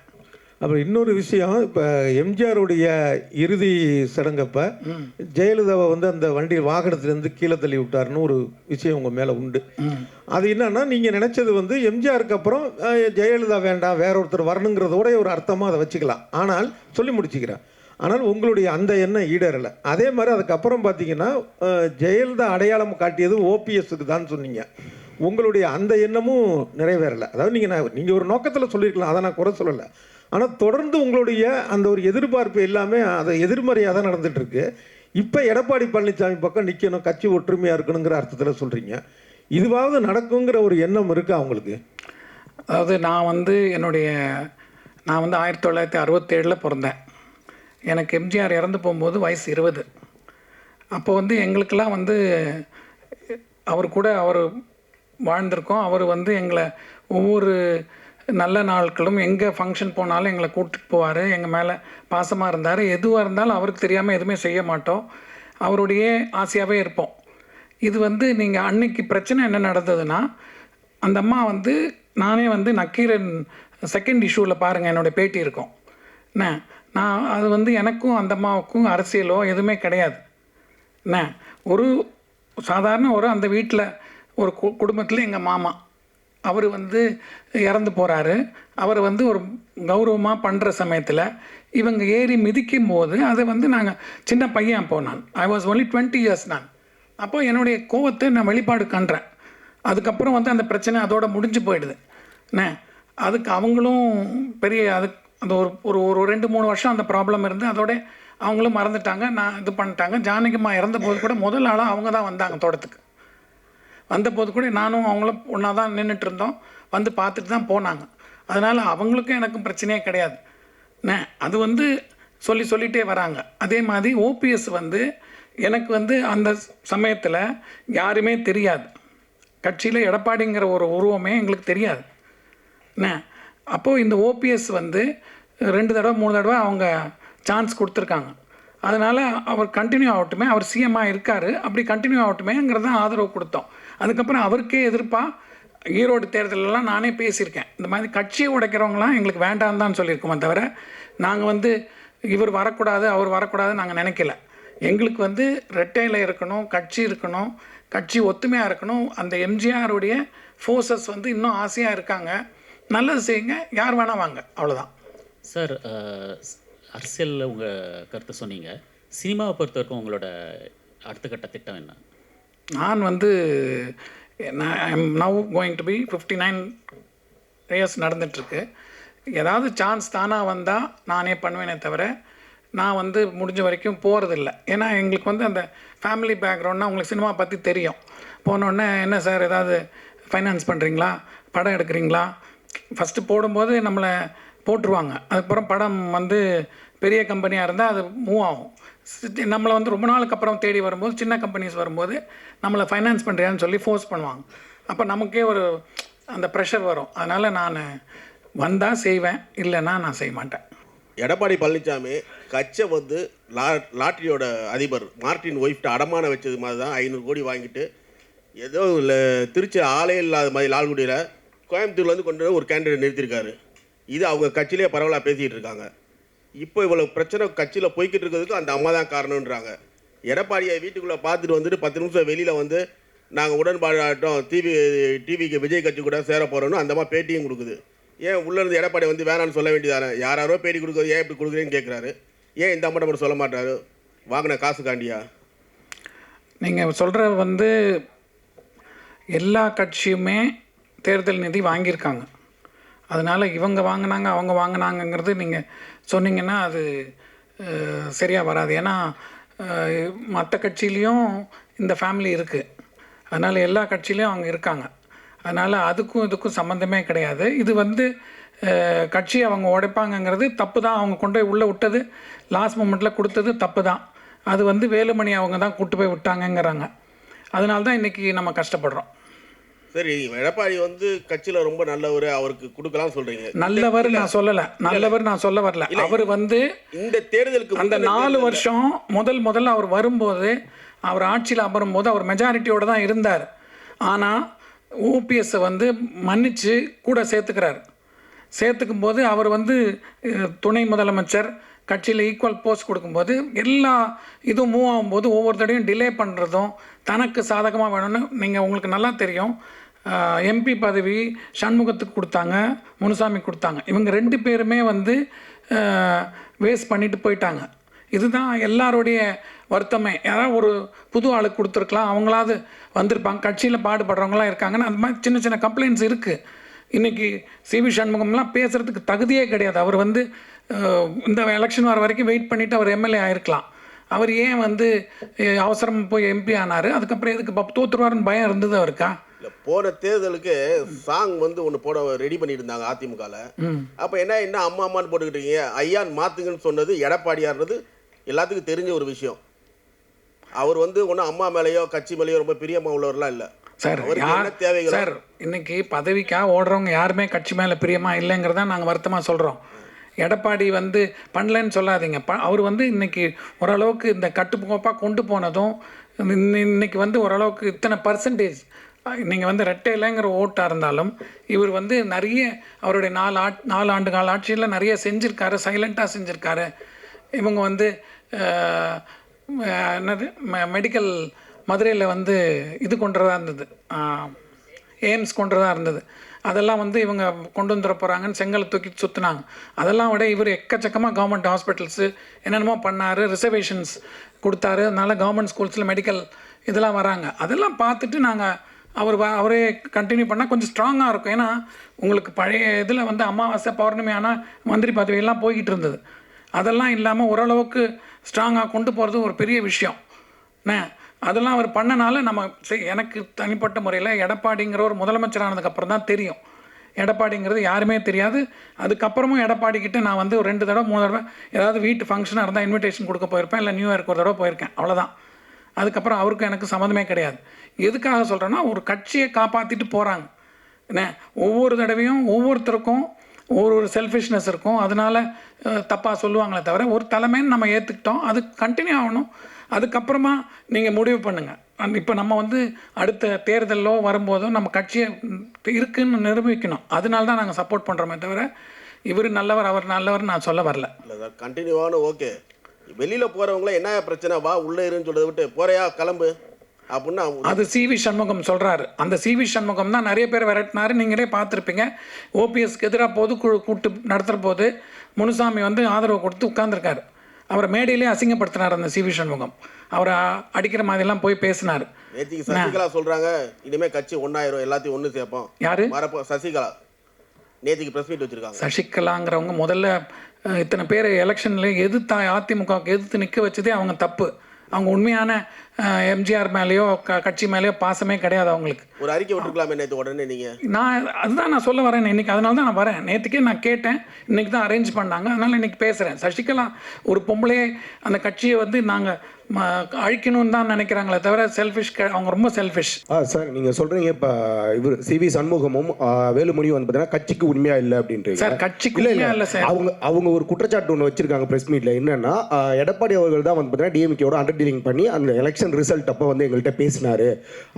அப்புறம் இன்னொரு விஷயம், இப்போ எம்ஜிஆருடைய இறுதி சடங்கப்போ ஜெயலலிதாவை வந்து அந்த வண்டி வாகனத்துலேருந்து கீழே தள்ளி விட்டாருன்னு ஒரு விஷயம் உங்கள் மேலே உண்டு. அது என்னன்னா, நீங்கள் நினச்சது வந்து எம்ஜிஆருக்கு அப்புறம் ஜெயலலிதா வேண்டாம், வேற ஒருத்தர் வரணுங்கிறதோட ஒரு அர்த்தமாக அதை வச்சுக்கலாம். ஆனால் சொல்லி முடிச்சுக்கிறேன். ஆனால் உங்களுடைய அந்த எண்ணம் ஈடறலை. அதே மாதிரி அதுக்கப்புறம் பார்த்தீங்கன்னா ஜெயலலிதா அடையாளம் காட்டியது ஓபிஎஸ்க்கு தான் சொன்னீங்க. உங்களுடைய அந்த எண்ணமும் நிறைவேறலை. அதாவது நீங்கள் ஒரு நோக்கத்தில் சொல்லியிருக்கலாம், அதை நான் குறை சொல்லலை. ஆனால் தொடர்ந்து உங்களுடைய அந்த ஒரு எதிர்பார்ப்பு எல்லாமே அதை எதிர்மறையாக தான் நடந்துகிட்ருக்கு. இப்போ எடப்பாடி பழனிசாமி பக்கம் நிற்கணும், கட்சி ஒற்றுமையாக இருக்கணுங்கிற அர்த்தத்தில் சொல்கிறீங்க. இதுவாவது நடக்குங்கிற ஒரு எண்ணம் இருக்கா அவங்களுக்கு? அதாவது நான் வந்து 1967 பிறந்தேன். எனக்கு எம்ஜிஆர் இறந்து போகும்போது வயசு 20. அப்போ வந்து எங்களுக்கெல்லாம் வந்து அவர் வாழ்ந்திருக்கோம். அவர் வந்து எங்களை ஒவ்வொரு நல்ல நாட்களும் எங்கே ஃபங்க்ஷன் போனாலும் எங்களை கூப்பிட்டு போவார். எங்கள் மேலே பாசமாக இருந்தார். எதுவாக இருந்தாலும் அவருக்கு தெரியாமல் எதுவுமே செய்ய மாட்டோம். அவருடைய ஆசையாகவே இருப்போம். இது வந்து நீங்கள் அன்னைக்கு பிரச்சனை என்ன நடந்ததுன்னா, அந்த அம்மா வந்து நானே வந்து நக்கீரன் செகண்ட் இஷ்யூவில் பாருங்கள், என்னோடய பேட்டி இருக்கும். நான் அது வந்து எனக்கும் அந்த அம்மாவுக்கும் அரசியலோ எதுவுமே கிடையாது. ஒரு சாதாரண அந்த வீட்டில் ஒரு குடும்பத்தில் எங்கள் மாமா அவர் வந்து இறந்து போகிறாரு. அவர் வந்து ஒரு கௌரவமாக பண்ணுற சமயத்தில் இவங்க ஏறி மிதிக்கும் போது அதை வந்து நாங்கள் சின்ன பையன். அப்போது ஐ வாஸ் ஒன்லி 20 years. அப்போ என்னுடைய கோவத்தை நான் வெளிப்பாடு காண்றேன். அதுக்கப்புறம் வந்து அந்த பிரச்சனை அதோட முடிஞ்சு போயிடுது. அதுக்கு அவங்களும் பெரிய அந்த ஒரு 2-3 வருஷம் அந்த ப்ராப்ளம் இருந்து அதோட அவங்களும் மறந்துட்டாங்க. நான் இது பண்ணிட்டாங்க. ஜானகிம்மா இறந்த போது கூட முதல் ஆளாக அவங்க தான் வந்தாங்க தோட்டத்துக்கு. வந்தபோது கூட நானும் அவங்களும் ஒன்றா தான் நின்றுட்டு இருந்தோம், வந்து பார்த்துட்டு தான் போனாங்க. அதனால் அவங்களுக்கும் எனக்கும் பிரச்சனையே கிடையாது. அது வந்து சொல்லிகிட்டே வராங்க. அதே மாதிரி ஓபிஎஸ் வந்து எனக்கு வந்து அந்த சமயத்தில் யாருமே தெரியாது, கட்சியில் எடப்பாடிங்கிற ஒரு உருவமே எங்களுக்கு தெரியாது. அப்போது இந்த ஓபிஎஸ் வந்து 2 தடவை 3 தடவை அவங்க சான்ஸ் கொடுத்துருக்காங்க. அதனால் அவர் கண்டினியூ ஆகட்டுமே, அவர் சிஎம்மாக இருக்கார், அப்படி கண்டினியூ ஆகட்டுமேங்கிறது தான் ஆதரவு கொடுத்தோம். அதுக்கப்புறம் அவருக்கே எதிர்ப்பாக ஈரோடு தேர்தலெல்லாம் நானே பேசியிருக்கேன். இந்த மாதிரி கட்சியை உடைக்கிறவங்களாம் எங்களுக்கு வேண்டாம் தான் சொல்லியிருக்கோமே தவிர, நாங்கள் வந்து இவர் வரக்கூடாது அவர் வரக்கூடாதுன்னு நாங்கள் நினைக்கல. எங்களுக்கு வந்து ரெட்டையில் இருக்கணும், கட்சி இருக்கணும், கட்சி ஒத்துமையாக இருக்கணும். அந்த எம்ஜிஆருடைய ஃபோர்ஸஸ் வந்து இன்னும் ஆசையாக இருக்காங்க. நல்லது செய்யுங்க, யார் வேணால் வாங்க, அவ்வளோதான். சார், அரசியலில் உங்கள் கருத்தை சொன்னீங்க. சினிமாவை பொறுத்த வரைக்கும் உங்களோட அடுத்த கட்ட திட்டம் என்ன? நான் வந்து I am now going to be 59 years நடந்துகிட்ருக்கு. ஏதாவது சான்ஸ் தானாக வந்தால் நானே பண்ணுவேனே தவிர, நான் வந்து முடிஞ்ச வரைக்கும் போகிறதில்ல. ஏன்னா எங்களுக்கு வந்து அந்த ஃபேமிலி பேக்ரவுண்ட்னா உங்களுக்கு சினிமா பற்றி தெரியும். போனோடனே என்ன சார் ஏதாவது ஃபைனான்ஸ் பண்ணுறீங்களா, படம் எடுக்கிறீங்களா, ஃபஸ்ட்டு போடும்போது நம்மளை போட்டுருவாங்க. அதுக்கப்புறம் படம் வந்து பெரிய கம்பெனியாக இருந்தால் அது மூவ் ஆகும். நம்மளை வந்து ரொம்ப நாளுக்கு அப்புறம் தேடி வரும்போது, சின்ன கம்பெனிஸ் வரும்போது நம்மளை ஃபைனான்ஸ் பண்ணுறியான்னு சொல்லி ஃபோர்ஸ் பண்ணுவாங்க. அப்போ நமக்கே ஒரு அந்த ப்ரெஷர் வரும். அதனால் நான் வந்தால் செய்வேன், இல்லைன்னா நான் செய்ய மாட்டேன். எடப்பாடி பழனிசாமி கட்சை வந்து லாட்ரியோட அதிபர் மார்ட்டின் ஒய்ஃப்ட்ட அடமான வச்சது மாதிரி தான் 500 கோடி வாங்கிட்டு ஏதோ திருச்சி ஆளே இல்லாத மாதிரி லால்குடியில் கோயம்புத்தூர்லேருந்து கொண்டு ஒரு கேண்டிடேட் நிறுத்தியிருக்காரு. இது அவங்க கட்சியிலே பரவலாக பேசிகிட்டு இருக்காங்க. இப்போ இவ்வளோ பிரச்சனை கட்சியில் போய்கிட்டு இருக்கிறதுக்கு அந்த அம்மா தான் காரணன்றாங்க. எடப்பாடியை வீட்டுக்குள்ளே பார்த்துட்டு வந்துட்டு 10 நிமிஷம் வெளியில் வந்து நாங்கள் உடன்பாடு ஆகட்டும், டிவிக்கு விஜய் கட்சி கூட சேர போகிறோன்னு அந்த அம்மா பேட்டியும் கொடுக்குது. ஏன் உள்ளேருந்து எடப்பாடி வந்து வேணான்னு சொல்ல வேண்டியதானே? யாரோ பேட்டி கொடுக்குறது, ஏன் இப்படி கொடுக்குறேன்னு கேட்குறாரு. ஏன் இந்த அம்மா மட்டும் சொல்ல மாட்டாரு? வாங்கின காசு காண்டியா? நீங்கள் சொல்கிற வந்து எல்லா கட்சியுமே தேர்தல் நிதி வாங்கியிருக்காங்க. அதனால் இவங்க வாங்கினாங்க அவங்க வாங்கினாங்கங்கிறது நீங்கள் சொன்னீங்கன்னா அது சரியாக வராது. ஏன்னா மற்ற கட்சியிலையும் இந்த ஃபேமிலி இருக்குது. அதனால் எல்லா கட்சியிலையும் அவங்க இருக்காங்க. அதனால் அதுக்கும் இதுக்கும் சம்மந்தமே கிடையாது. இது வந்து கட்சி அவங்க உடைப்பாங்கங்கிறது தப்பு தான். அவங்க கொண்டு போய் உள்ளே விட்டது, லாஸ்ட் மூமெண்ட்டில் கொடுத்தது தப்பு தான். அது வந்து வேலுமணி அவங்க தான் கூட்டு போய் விட்டாங்கங்கிறாங்க. அதனால தான் இன்றைக்கி நம்ம கஷ்டப்படுறோம். சரி, எடப்பாடி வந்து கட்சியில் ரொம்ப நல்லவர், அவருக்கு கொடுக்கலாம்னு சொல்கிறீங்க. நல்லவர் நான் சொல்லலை, நல்லவர் நான் சொல்ல வரல. அவர் வந்து இந்த தேர்தலுக்கு அந்த 4 வருஷம் முதல்ல அவர் வரும்போது, அவர் ஆட்சியில் அமரும்போது அவர் மெஜாரிட்டியோடு தான் இருந்தார். ஆனால் ஓபிஎஸ்ஸை வந்து மன்னித்து கூட சேர்த்துக்கும் போது அவர் வந்து துணை முதலமைச்சர் கட்சியில் ஈக்குவல் போஸ்ட் கொடுக்கும்போது எல்லா இதுவும் மூவ் ஆகும்போது ஒவ்வொரு தடையும் டிலே பண்ணுறதும் தனக்கு சாதகமாக வேணும்னு உங்களுக்கு நல்லா தெரியும். எம்பி பதவி சண்முகத்துக்கு கொடுத்தாங்க, முனுசாமி கொடுத்தாங்க. இவங்க 2 பேருமே வந்து வேஸ்ட் பண்ணிட்டு போயிட்டாங்க. இதுதான் எல்லாருடைய வருத்தமே. யாராவது ஒரு புது ஆளுக்கு கொடுத்துருக்கலாம், அவங்களாவது வந்திருப்பாங்க, கட்சியில் பாடுபடுறவங்களாம் இருக்காங்கன்னு அந்த மாதிரி சின்ன சின்ன கம்ப்ளைண்ட்ஸ் இருக்குது. இன்றைக்கி சிவி சண்முகம்லாம் பேசுகிறதுக்கு தகுதியே கிடையாது. அவர் வந்து இந்த எலெக்ஷன் வர வரைக்கும் வெயிட் பண்ணிவிட்டு அவர் எம்எல்ஏ ஆகிருக்கலாம். அவர் ஏன் வந்து அவசரம் போய் எம்பி ஆனார்? அதுக்கப்புறம் எதுக்கு தோற்றுருவாருன்னு பயம் இருந்தது அவருக்கா? இல்லை, போன தேர்தலுக்கு சாங் வந்து ஒன்று போட ரெடி பண்ணிட்டு இருந்தாங்க அதிமுகவில். அப்போ என்ன அம்மா அம்மான்னு போட்டுக்கிட்டீங்க, ஐயான்னு மாற்றுங்கன்னு சொன்னது எடப்பாடியார்ன்றது எல்லாத்துக்கும் தெரிஞ்ச ஒரு விஷயம். அவர் வந்து ஒன்றும் அம்மா மேலேயோ கட்சி மேலேயோ ரொம்ப பிரியமாக உள்ளவர்லாம் இல்லை சார். சார், இன்னைக்கு பதவிக்காக ஓடுறவங்க யாருமே கட்சி மேலே பிரியமாக இல்லைங்கிறதான் நாங்கள் வருத்தமாக சொல்கிறோம். எடப்பாடி வந்து பண்ணலன்னு சொல்லாதீங்க. அவர் வந்து இன்றைக்கி ஓரளவுக்கு இந்த கட்டுக்கோப்பாக கொண்டு போனதும், இன்றைக்கி வந்து ஓரளவுக்கு இத்தனை பர்சன்டேஜ் நீங்கள் வந்து ரெட்டையிலங்கிற ஓட்டாக இருந்தாலும் இவர் வந்து நிறைய அவருடைய 4 ஆண்டு கால ஆட்சியில் நிறைய செஞ்சுருக்காரு, சைலண்ட்டாக செஞ்சுருக்காரு. இவங்க வந்து என்னது மெடிக்கல் மதுரையில் வந்து இது கொண்டுறதா இருந்தது, எய்ம்ஸ் கொண்டுறதா இருந்தது. அதெல்லாம் வந்து இவங்க கொண்டு வந்துட போகிறாங்கன்னு செங்கலை தூக்கி சுற்றினாங்க. அதெல்லாம் விட இவர் எக்கச்சக்கமாக கவர்மெண்ட் ஹாஸ்பிட்டல்ஸு என்னென்னமோ பண்ணார், ரிசர்வேஷன்ஸ் கொடுத்தாரு. அதனால் கவர்மெண்ட் ஸ்கூல்ஸில் மெடிக்கல் இதெல்லாம் வராங்க. அதெல்லாம் பார்த்துட்டு நாங்கள் அவரே கண்டினியூ பண்ணால் கொஞ்சம் ஸ்ட்ராங்காக இருக்கும். ஏன்னா உங்களுக்கு பழைய இதில் வந்து அமாவாசை பௌர்ணமி ஆனால் மந்திரி பதவியெல்லாம் போய்கிட்டு இருந்தது. அதெல்லாம் இல்லாமல் ஓரளவுக்கு ஸ்ட்ராங்காக கொண்டு போகிறது ஒரு பெரிய விஷயம். அதெல்லாம் அவர் பண்ணனால நம்ம எனக்கு தனிப்பட்ட முறையில் எடப்பாடிங்கிற ஒரு முதலமைச்சர் ஆனதுக்கப்புறம் தான் தெரியும். எடப்பாடிங்கிறது யாருமே தெரியாது. அதுக்கப்புறமும் எடப்பாடிக்கிட்ட நான் வந்து ஒரு 2 தடவை 3 தடவை ஏதாவது வீட்டு ஃபங்க்ஷனாக இருந்தால் இன்விடேஷன் கொடுக்க போயிருப்பேன், இல்லை நியூ இயர்க்கு ஒரு தடவை போயிருக்கேன், அவ்வளோதான். அதுக்கப்புறம் அவருக்கும் எனக்கு சம்மந்தமே கிடையாது. எதுக்காக சொல்கிறேன்னா, ஒரு கட்சியை காப்பாற்றிட்டு போகிறாங்க. என்ன, ஒவ்வொரு தடவையும் ஒவ்வொருத்தருக்கும் ஒரு செல்ஃபிஷ்னஸ் இருக்கும். அதனால் தப்பாக சொல்லுவாங்களே தவிர, ஒரு தலைமைன்னு நம்ம ஏற்றுக்கிட்டோம், அது கண்டினியூ ஆகணும். அதுக்கப்புறமா நீங்கள் முடிவு பண்ணுங்கள். இப்போ நம்ம வந்து அடுத்த தேர்தலோ வரும்போதோ நம்ம கட்சியை இருக்குன்னு நிரூபிக்கணும். அதனால தான் நாங்கள் சப்போர்ட் பண்ணுறோமே தவிர, இவர் நல்லவர் அவர் நல்லவர் நான் சொல்ல வரல. இல்லை சார், கண்டினியூவான ஓகே. வெளியில் போகிறவங்கள என்ன பிரச்சனை, வா உள்ளே இருன்னு சொல்கிறத விட்டு போறையா கிளம்பு அப்படின்னா அது சிவி சண்முகம் சொல்கிறாரு. அந்த சிவி சண்முகம் தான் நிறைய பேர் விரட்டினாரு. நீங்களே பார்த்துருப்பீங்க. ஓபிஎஸ்க்கு எதிராக பொதுக்குழு கூட்டு நடத்துகிற போது முனுசாமி வந்து ஆதரவு கொடுத்து உட்கார்ந்துருக்காரு. அவரை மேடையிலே அசிங்கப்படுத்தினார் அந்த சிவி சண்முகம். அவரை அடிக்கிற மாதிரிலாம் போய் பேசினார். நேற்றுக்கு சசிகலா சொல்கிறாங்க, இனிமேல் கட்சி ஒன்றாயிரம், எல்லாத்தையும் ஒன்று சேர்ப்போம். யார்? மறப்போ சசிகலா நேற்றுக்கு ப்ரெஸ் மீட் வச்சுருக்காங்க. சசிகலாங்கிறவங்க முதல்ல இத்தனை பேர் எலெக்ஷனில் அதிமுகவுக்கு எதிர்த்து நிற்க வச்சதே அவங்க தப்பு. அவங்க உண்மையான எம்ஜிஆர் மேலேயோ கட்சி மேலேயோ பாசமே கிடையாது அவங்களுக்கு. ஒரு அறிக்கை விட்டுருக்கலாமே நேற்று உடனே நீங்கள். அதுதான் நான் சொல்ல வரேன் இன்றைக்கி. அதனால தான் நான் வரேன். நேற்றுக்கே நான் கேட்டேன், இன்றைக்கி தான் அரேஞ்ச் பண்ணாங்க, அதனால் இன்றைக்கி பேசுகிறேன். சசிகலா ஒரு பொம்பளையே அந்த கட்சியை வந்து நாங்கள் அழிக்கணும்னு தான் நினைக்கிறாங்களே தவிர செல்ஃபிஷ், அவங்க ரொம்ப செல்ஃபிஷ். சார் நீங்கள் சொல்கிறீங்க இப்போ இவர் சிவி சண்முகமும் வேலுமணியும் வந்து பார்த்தீங்கன்னா கட்சிக்கு உண்மையாக இல்லை அப்படின்றீங்க. சார் கட்சிக்கு உண்மையாக இல்லை சார். அவங்க ஒரு குற்றச்சாட்டு ஒன்று வச்சிருக்காங்க ப்ரெஸ் மீட்டில். என்னன்னா, எடப்பாடி அவர்கள் தான் வந்து பார்த்தீங்கன்னா டிஎம்கேயோட அண்டர் டீலிங் பண்ணி அந்த எலெக்ஷன் ரிசல்ட் அப்போ வந்து எங்கள்கிட்ட பேசினாரு,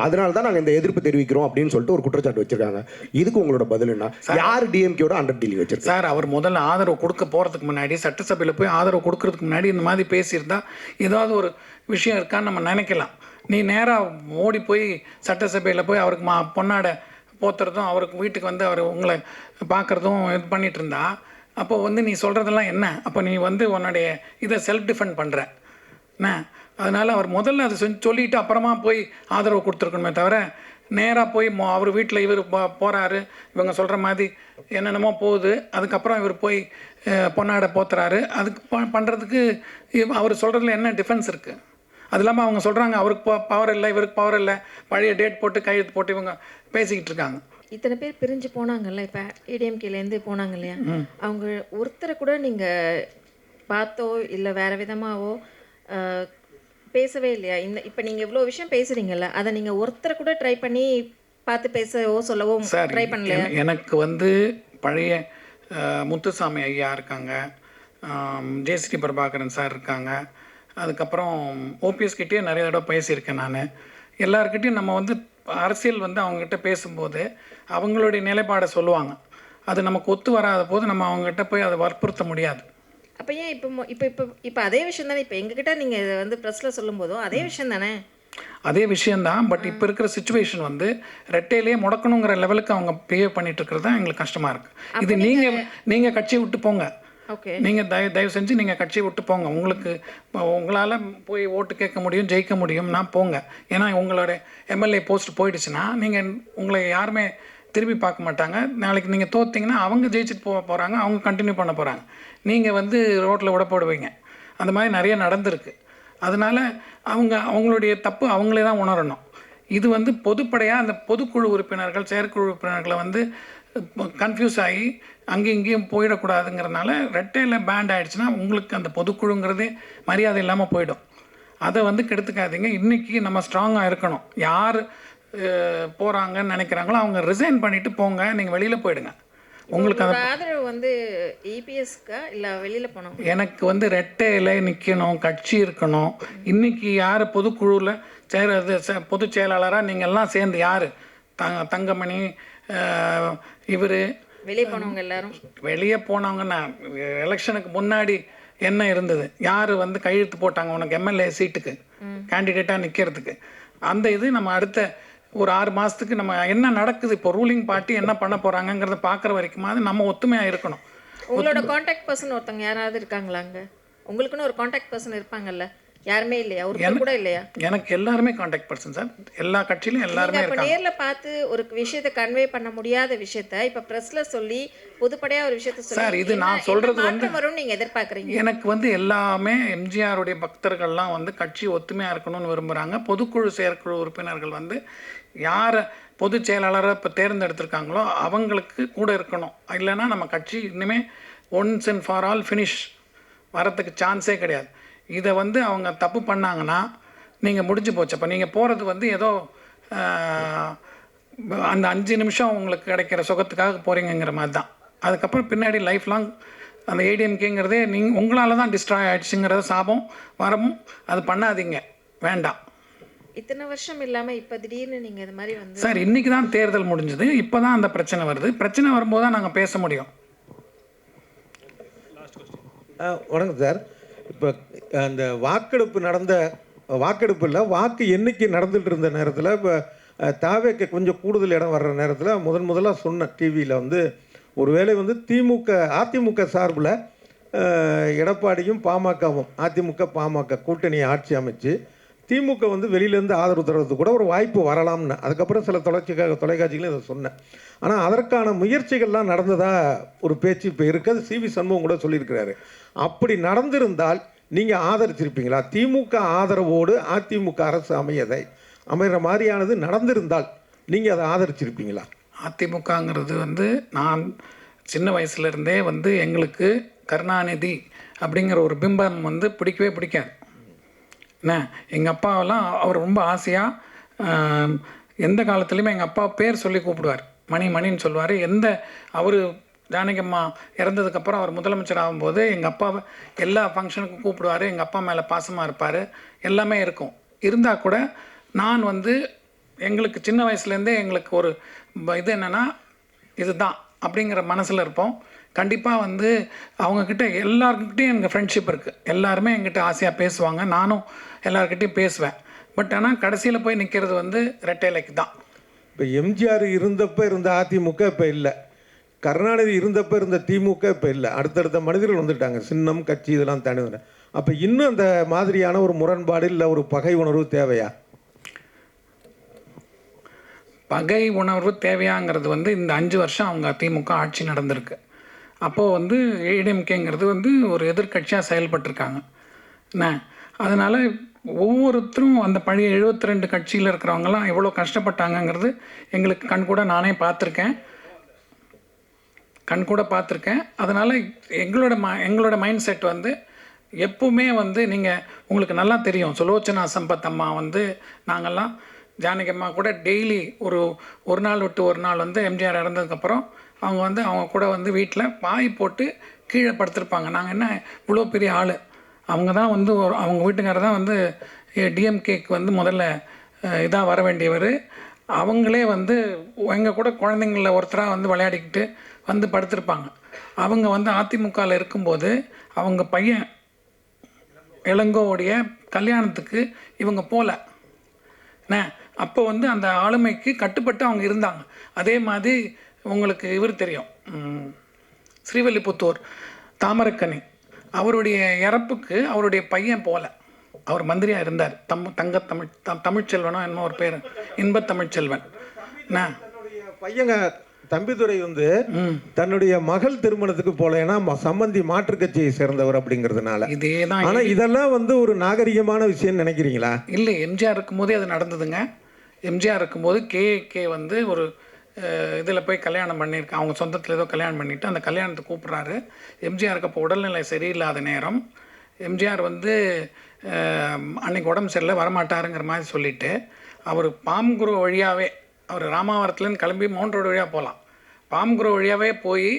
அதனால தான் நாங்கள் இந்த எதிர்ப்பு தெரிவிக்கிறோம் அப்படின்னு சொல்லிட்டு ஒரு குற்றச்சாட்டு வச்சிருக்காங்க. இதுக்கு உங்களோட பதில் என்ன? யார் டிஎம்கேயோட அண்டர் டீலிங் வச்சிருக்காங்க? சார், அவர் முதல்ல ஆதரவு கொடுக்க போகிறதுக்கு முன்னாடி, சட்டசபையில் போய் ஆதரவு கொடுக்கறதுக்கு முன்னாடி இந்த மாதிரி பேசியிருந்தா ஏதாவது ஒரு விஷயம் இருக்கான்னு நம்ம நினைக்கலாம். நீ நேராக ஓடி போய் சட்டசபையில் போய் அவருக்கு பொன்னாடை போத்துறதும், அவருக்கு வீட்டுக்கு வந்து அவர் உங்களை பார்க்குறதும் இது பண்ணிகிட்டு இருந்தா, அப்போ வந்து நீ சொல்கிறதெல்லாம் என்ன? அப்போ நீ வந்து உன்னுடைய இதை செல்ஃப் டிஃபெண்ட் பண்ணுற என்ன? அதனால் அவர் முதல்ல அதை சொல்லிவிட்டு அப்புறமா போய் ஆதரவு கொடுத்துருக்கணுமே தவிர, நேராக போய் அவர் வீட்டில் இவர் போகிறாரு, இவங்க சொல்கிற மாதிரி என்னென்னமோ போகுது, அதுக்கப்புறம் இவர் போய் பொன்னாடை போத்துறாரு. அதுக்கு பண்ணுறதுக்கு அவர் சொல்கிறதுல என்ன டிஃபென்ஸ் இருக்குது? அது இல்லாமல் அவங்க சொல்கிறாங்க அவருக்கு பவர் இல்லை, இவருக்கு பவர் இல்லை, பழைய டேட் போட்டு கையெழுத்து போட்டு இவங்க பேசிக்கிட்டு இருக்காங்க. இத்தனை பேர் பிரிஞ்சு போனாங்கல்ல, இப்போ ஏடிஎம்கேலேருந்து போனாங்க இல்லையா, அவங்க ஒருத்தரை கூட நீங்கள் பார்த்தோ இல்லை வேறு விதமாகவோ பேசவே இல்லையா? இப்போ நீங்கள் இவ்வளோ விஷயம் பேசுகிறீங்கல்ல, அதை நீங்கள் ஒருத்தரை கூட ட்ரை பண்ணி பார்த்து பேசவோ சொல்லவோ ட்ரை பண்ணலையா? எனக்கு வந்து பழைய முத்துசாமி ஐயா இருக்காங்க, ஜெயஸ்ரீ பிரபாகரன் சார் இருக்காங்க, அதுக்கப்புறம் ஓபிஎஸ்கிட்டே நிறைய தடவை பேசியிருக்கேன் நான். எல்லாருக்கிட்டையும் நம்ம வந்து அரசியல் வந்து அவங்ககிட்ட பேசும்போது அவங்களுடைய நிலைப்பாடை சொல்லுவாங்க. அது நமக்கு ஒத்து வராத போது நம்ம அவங்ககிட்ட போய் அதை வற்புறுத்த முடியாது. அப்போ ஏன் இப்போ அதே விஷயம் தானே? இப்போ எங்ககிட்ட நீங்கள் இதை வந்து ப்ரெஸ்ஸில் சொல்லும் போதும் அதே விஷயம் தானே? அதே விஷயந்தான். பட் இப்போ இருக்கிற சுச்சுவேஷன் வந்து ரெட்டையிலேயே முடக்கணுங்கிற லெவலுக்கு அவங்க பிஹேவ் பண்ணிட்டு இருக்கிறது தான் எங்களுக்கு கஷ்டமாக இருக்குது. இது நீங்கள் கட்சியை விட்டு போங்க. ஓகே, நீங்கள் தயவு செஞ்சு நீங்கள் கட்சியை விட்டு போங்க. உங்களுக்கு உங்களால் போய் ஓட்டு கேட்க முடியும், ஜெயிக்க முடியும்னா போங்க. ஏன்னா உங்களோட எம்எல்ஏ போஸ்ட் போயிடுச்சுன்னா நீங்கள் உங்களை யாருமே திரும்பி பார்க்க மாட்டாங்க. நாளைக்கு நீங்கள் தோற்றிங்கன்னா அவங்க ஜெயிச்சுட்டு போகிறாங்க, அவங்க கண்டினியூ பண்ண போகிறாங்க, நீங்கள் வந்து ரோட்டில் விட போடுவீங்க. அந்த மாதிரி நிறைய நடந்திருக்கு. அதனால் அவங்களுடைய தப்பு அவங்களே தான் உணரணும். இது வந்து பொதுப்படையாக அந்த பொதுக்குழு உறுப்பினர்கள் செயற்குழு உறுப்பினர்களை வந்து கன்ஃபியூஸ் ஆகி அங்கேயும் இங்கேயும் போயிடக்கூடாதுங்கிறதுனால ரெட்டையில் பேண்ட் ஆகிடுச்சுன்னா உங்களுக்கு அந்த பொதுக்குழுங்கிறதே மரியாதை இல்லாமல் போயிடும். அதை வந்து கெடுத்துக்காதீங்க. இன்றைக்கி நம்ம ஸ்ட்ராங்காக இருக்கணும். யார் போகிறாங்கன்னு நினைக்கிறாங்களோ அவங்க ரிசைன் பண்ணிவிட்டு போங்க, நீங்கள் வெளியில் போயிடுங்க. உங்களுக்கு அந்த ஆதரவு வந்து இபிஎஸ்க்கா இல்லை வெளியில் போனோம்? எனக்கு வந்து ரெட்டையில் நிற்கணும், கட்சி இருக்கணும். இன்றைக்கி யார் பொதுக்குழுவில் பொதுச் செயலாளராக நீங்கள் எல்லாம் சேர்ந்து யார் தங்கமணி இவர் வெளியே போனவங்க எல்லாரும் வெளியே போனவங்கன்னா எலெக்ஷனுக்கு முன்னாடி என்ன இருந்தது? யார் வந்து கையெழுத்து போட்டாங்க உனக்கு எம்எல்ஏ சீட்டுக்கு கேண்டிடேட்டாக நிற்கிறதுக்கு? அந்த இது நம்ம அடுத்த ஒரு 6 மாதத்துக்கு நம்ம என்ன நடக்குது, இப்போ ரூலிங் பார்ட்டி என்ன பண்ண போகிறாங்கங்கிறத பார்க்குற வரைக்குமாவது நம்ம ஒத்துமையாக இருக்கணும். உங்களோட காண்டாக்ட் பர்சன் ஒருத்தவங்க யாராவது இருக்காங்களா அங்கே? உங்களுக்குன்னு ஒரு காண்டாக்ட் பர்சன் இருப்பாங்கல்ல, யாருமே இல்லையா? ஒருத்தர் கூட இல்லையா? எனக்கு எல்லாருமே காண்டாக்ட் பர்சன் சார். எல்லா கட்சியிலும் எல்லாருமே இப்போ இருக்காங்க. நேரில் பார்த்து ஒரு விஷயத்தை கன்வே பண்ண முடியாத விஷயத்த இப்போ ப்ரெஸ்ல சொல்லி பொதுப்படையா ஒரு விஷயத்த சொல்லி சார், இது நான் சொல்றது வந்து வரும் நீங்க எதிர்பார்க்குறீங்க? எனக்கு வந்து எல்லாமே எம்ஜிஆருடைய பக்தர்கள்லாம் வந்து கட்சி ஒத்துமையாக இருக்கணும்னு விரும்புகிறாங்க. பொதுக்குழு செயற்குழு உறுப்பினர்கள் வந்து யாரை பொதுச் செயலாளரை இப்போ தேர்ந்தெடுத்திருக்காங்களோ அவங்களுக்கு கூட இருக்கணும். இல்லைன்னா நம்ம கட்சி இன்னுமே once and for all finish வரத்துக்கு சான்ஸே கிடையாது. இதை வந்து அவங்க தப்பு பண்ணாங்கன்னா நீங்கள் முடிஞ்சு போச்சு. அப்போ நீங்கள் போகிறது வந்து ஏதோ அந்த 5 நிமிஷம் உங்களுக்கு கிடைக்கிற சுகத்துக்காக போகிறீங்கிற மாதிரி தான். அதுக்கப்புறம் பின்னாடி லைஃப் லாங் அந்த ஏடிஎம்கேங்கிறதே உங்களால் தான் டிஸ்ட்ராய் ஆகிடுச்சுங்கிறத சாபம் வரமும். அது பண்ணாதீங்க, வேண்டாம். இத்தனை வருஷம் இல்லாமல் இப்போ திடீர்னு நீங்கள் இது மாதிரி வந்து சார், இன்றைக்கி தான் தேர்தல் முடிஞ்சது. இப்போ தான் அந்த பிரச்சனை வருது. பிரச்சனை வரும்போது தான் நாங்கள் பேச முடியும். வணக்கம் சார். இப்போ அந்த வாக்கெடுப்பில் வாக்கு எண்ணிக்கை நடந்துகிட்டு இருந்த நேரத்தில் இப்போ தாவேக்கு கொஞ்சம் கூடுதல் இடம் வர்ற நேரத்தில் முதலாக சொன்ன டிவியில் வந்து ஒருவேளை வந்து அதிமுக சார்பில் எடப்பாடியும் பாமகவும் அதிமுக கூட்டணி ஆட்சி அமைச்சு திமுக வந்து வெளியிலேருந்து ஆதரவு தர்றதுக்கு கூட ஒரு வாய்ப்பு வரலாம்னு அதுக்கப்புறம் சில தொலைக்காட்சிகளும் இதை சொன்னேன். ஆனால் அதற்கான முயற்சிகள்லாம் நடந்ததாக ஒரு பேச்சு இப்போ இருக்குது. சிவி சண்முகம் கூட சொல்லியிருக்கிறாரு. அப்படி நடந்திருந்தால் நீங்கள் ஆதரிச்சிருப்பீங்களா? திமுக ஆதரவோடு அதிமுக அரசு அமைகிற மாதிரியானது நடந்திருந்தால் நீங்கள் அதை ஆதரிச்சிருப்பீங்களா? அதிமுகங்கிறது வந்து நான் சின்ன வயசுலேருந்தே வந்து எங்களுக்கு கருணாநிதி அப்படிங்கிற ஒரு பிம்பம் வந்து பிடிக்கவே பிடிக்காது. என்ன, எங்கள் அப்பாவெல்லாம் அவர் ரொம்ப ஆசையாக எந்த காலத்துலேயுமே எங்கள் அப்பா பேர் சொல்லி கூப்பிடுவார். மணின்னு சொல்லுவார். அவர் ஜானகியம்மா இறந்ததுக்கப்புறம் அவர் முதலமைச்சர் ஆகும்போது எங்கள் அப்பாவை எல்லா ஃபங்க்ஷனுக்கும் கூப்பிடுவார். எங்கள் அப்பா மேலே பாசமாக இருப்பார். எல்லாமே இருக்கும். இருந்தால் கூட நான் வந்து எங்களுக்கு சின்ன வயசுலேருந்தே எங்களுக்கு ஒரு இது என்னென்னா இதுதான் அப்படிங்கிற மனசில் இருப்போம். கண்டிப்பாக வந்து அவங்கக்கிட்ட எல்லாருக்கிட்டையும் எனக்கு ஃப்ரெண்ட்ஷிப் இருக்குது. எல்லாருமே என்கிட்ட ஆசையாக பேசுவாங்க. நானும் எல்லாருக்கிட்டையும் பேசுவேன். பட் ஆனால் கடைசியில் போய் நிற்கிறது வந்து ரெட்டை இலைக்கு தான். இப்போ எம்ஜிஆர் இருந்தப்போ இருந்த அதிமுக இப்போ இல்லை, கருணாநிதி இருந்தப்போ இருந்த திமுக இப்போ இல்லை. அடுத்தடுத்த மனிதர்கள் வந்துட்டாங்க. சின்னம் கட்சி இதெல்லாம் தாண்டி. அப்போ இன்னும் அந்த மாதிரியான ஒரு முரண்பாடு இல்லை ஒரு பகை உணர்வு தேவையா? பகை உணர்வு தேவையாங்கிறது வந்து இந்த 5 வருஷம் அவங்க திமுக ஆட்சி நடந்திருக்கு. அப்போது வந்து ஏடிஎம்கேங்கிறது வந்து ஒரு எதிர்கட்சியாக செயல்பட்டுருக்காங்க. என்ன, அதனால் ஒவ்வொருத்தரும் அந்த பழைய 72 கட்சியில் இருக்கிறவங்கலாம் எவ்வளோ கஷ்டப்பட்டாங்கங்கிறது எங்களுக்கு கண்கூட நானே பார்த்துருக்கேன். அதனால் எங்களோட மைண்ட் செட் வந்து எப்பவுமே வந்து உங்களுக்கு நல்லா தெரியும். சுலோச்சனா சம்பத் அம்மா வந்து நாங்கள்லாம் ஜானகியம்மா கூட டெய்லி ஒரு நாள் விட்டு ஒரு நாள் வந்து எம்ஜிஆர் இறந்ததுக்கப்புறம் அவங்க கூட வந்து வீட்டில் பாய் போட்டு கீழே படுத்திருப்பாங்க. நாங்கள் என்ன இவ்வளோ பெரிய ஆள். அவங்க தான் வந்து அவங்க வீட்டுக்காரர் தான் வந்து டிஎம்கேக்கு வந்து முதல்ல இதாக வர வேண்டியவர். அவங்களே வந்து எங்கள் கூட குழந்தைங்களில் ஒருத்தராக வந்து விளையாடிக்கிட்டு வந்து படுத்திருப்பாங்க. அவங்க வந்து அதிமுகவில் இருக்கும்போது அவங்க பையன் இளங்கோவுடைய கல்யாணத்துக்கு இவங்க போகல. என்ன, அப்போ வந்து அந்த ஆளுமைக்கு கட்டுப்பட்டு அவங்க இருந்தாங்க. அதே மாதிரி உங்களுக்கு இவர் தெரியும், ஸ்ரீவில்லிபுத்தூர் தாமரக்கனி, அவருடைய இறப்புக்கு அவருடைய பையன் போகல. அவர் மந்திரியாக இருந்தார். தமிழ்ச்செல்வனோ என்னமோ ஒரு பேர், இன்பத்தமிழ்ச்செல்வன். பையங்க தம்பிதுரை வந்து தன்னுடைய மகள் திருமணத்துக்கு போலேன்னா சம்பந்தி மாற்றுக் கட்சியை சேர்ந்தவர் அப்படிங்கிறதுனால இதேதான். ஆனால் இதெல்லாம் வந்து ஒரு நாகரிகமான விஷயம் நினைக்கிறீங்களா? இல்லை, எம்ஜிஆர் இருக்கும்போதே அது நடந்ததுங்க. எம்ஜிஆர் இருக்கும்போது கே வந்து ஒரு இதில் போய் கல்யாணம் பண்ணியிருக்கேன். அவங்க சொந்தத்தில் ஏதோ கல்யாணம் பண்ணிவிட்டு அந்த கல்யாணத்துக்கு கூப்பிட்றாரு. எம்ஜிஆருக்கு அப்போ உடல்நிலை சரியில்லாத நேரம். எம்ஜிஆர் வந்து அன்றைக்கி உடம்பு சரியில்லை, வரமாட்டாருங்கிற மாதிரி சொல்லிவிட்டு அவர் பாம்குரு வழியாகவே, அவர் ராமாவரத்துலேருந்து கிளம்பி மவுண்ட் ரோடு வழியாக போகலாம், பாம்குரு வழியாகவே போய்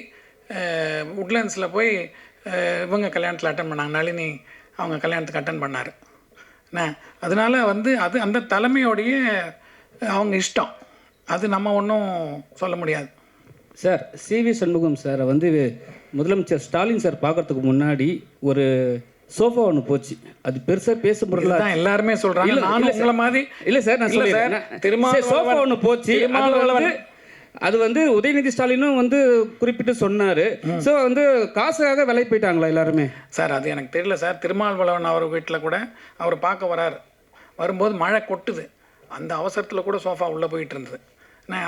உட்லண்ட்ஸில் போய் இவங்க கல்யாணத்தில் அட்டன் பண்ணாங்க. நளினி அவங்க கல்யாணத்துக்கு அட்டன் பண்ணார். என்ன, அதனால் வந்து அது அந்த தலைமையோடைய அவங்க இஷ்டம். அது நம்ம ஒன்றும் சொல்ல முடியாது. சார், சிவி சண்முகம் சாரை வந்து முதலமைச்சர் ஸ்டாலின் சார் பார்க்கறதுக்கு முன்னாடி ஒரு சோஃபா ஒன்று போச்சு. அது பெருசாக பேசும் பொருளாக தான் எல்லாருமே சொல்கிறாங்க. நானும் உங்களை மாதிரி இல்லை சார், நான் சொல்லிடுறேன். சோஃபா ஒன்று போச்சு. அது வந்து உதயநிதி ஸ்டாலினும் வந்து குறிப்பிட்டு சொன்னார். ஸோ வந்து காசுக்காக விலை போயிட்டாங்களா எல்லாருமே? சார் அது எனக்கு தெரியல சார். திருமாவளவன் அவர் வீட்டில் கூட அவர் பார்க்க வரும்போது மழை கொட்டுது. அந்த அவசரத்தில் கூட சோஃபா உள்ளே போயிட்டு இருந்தது.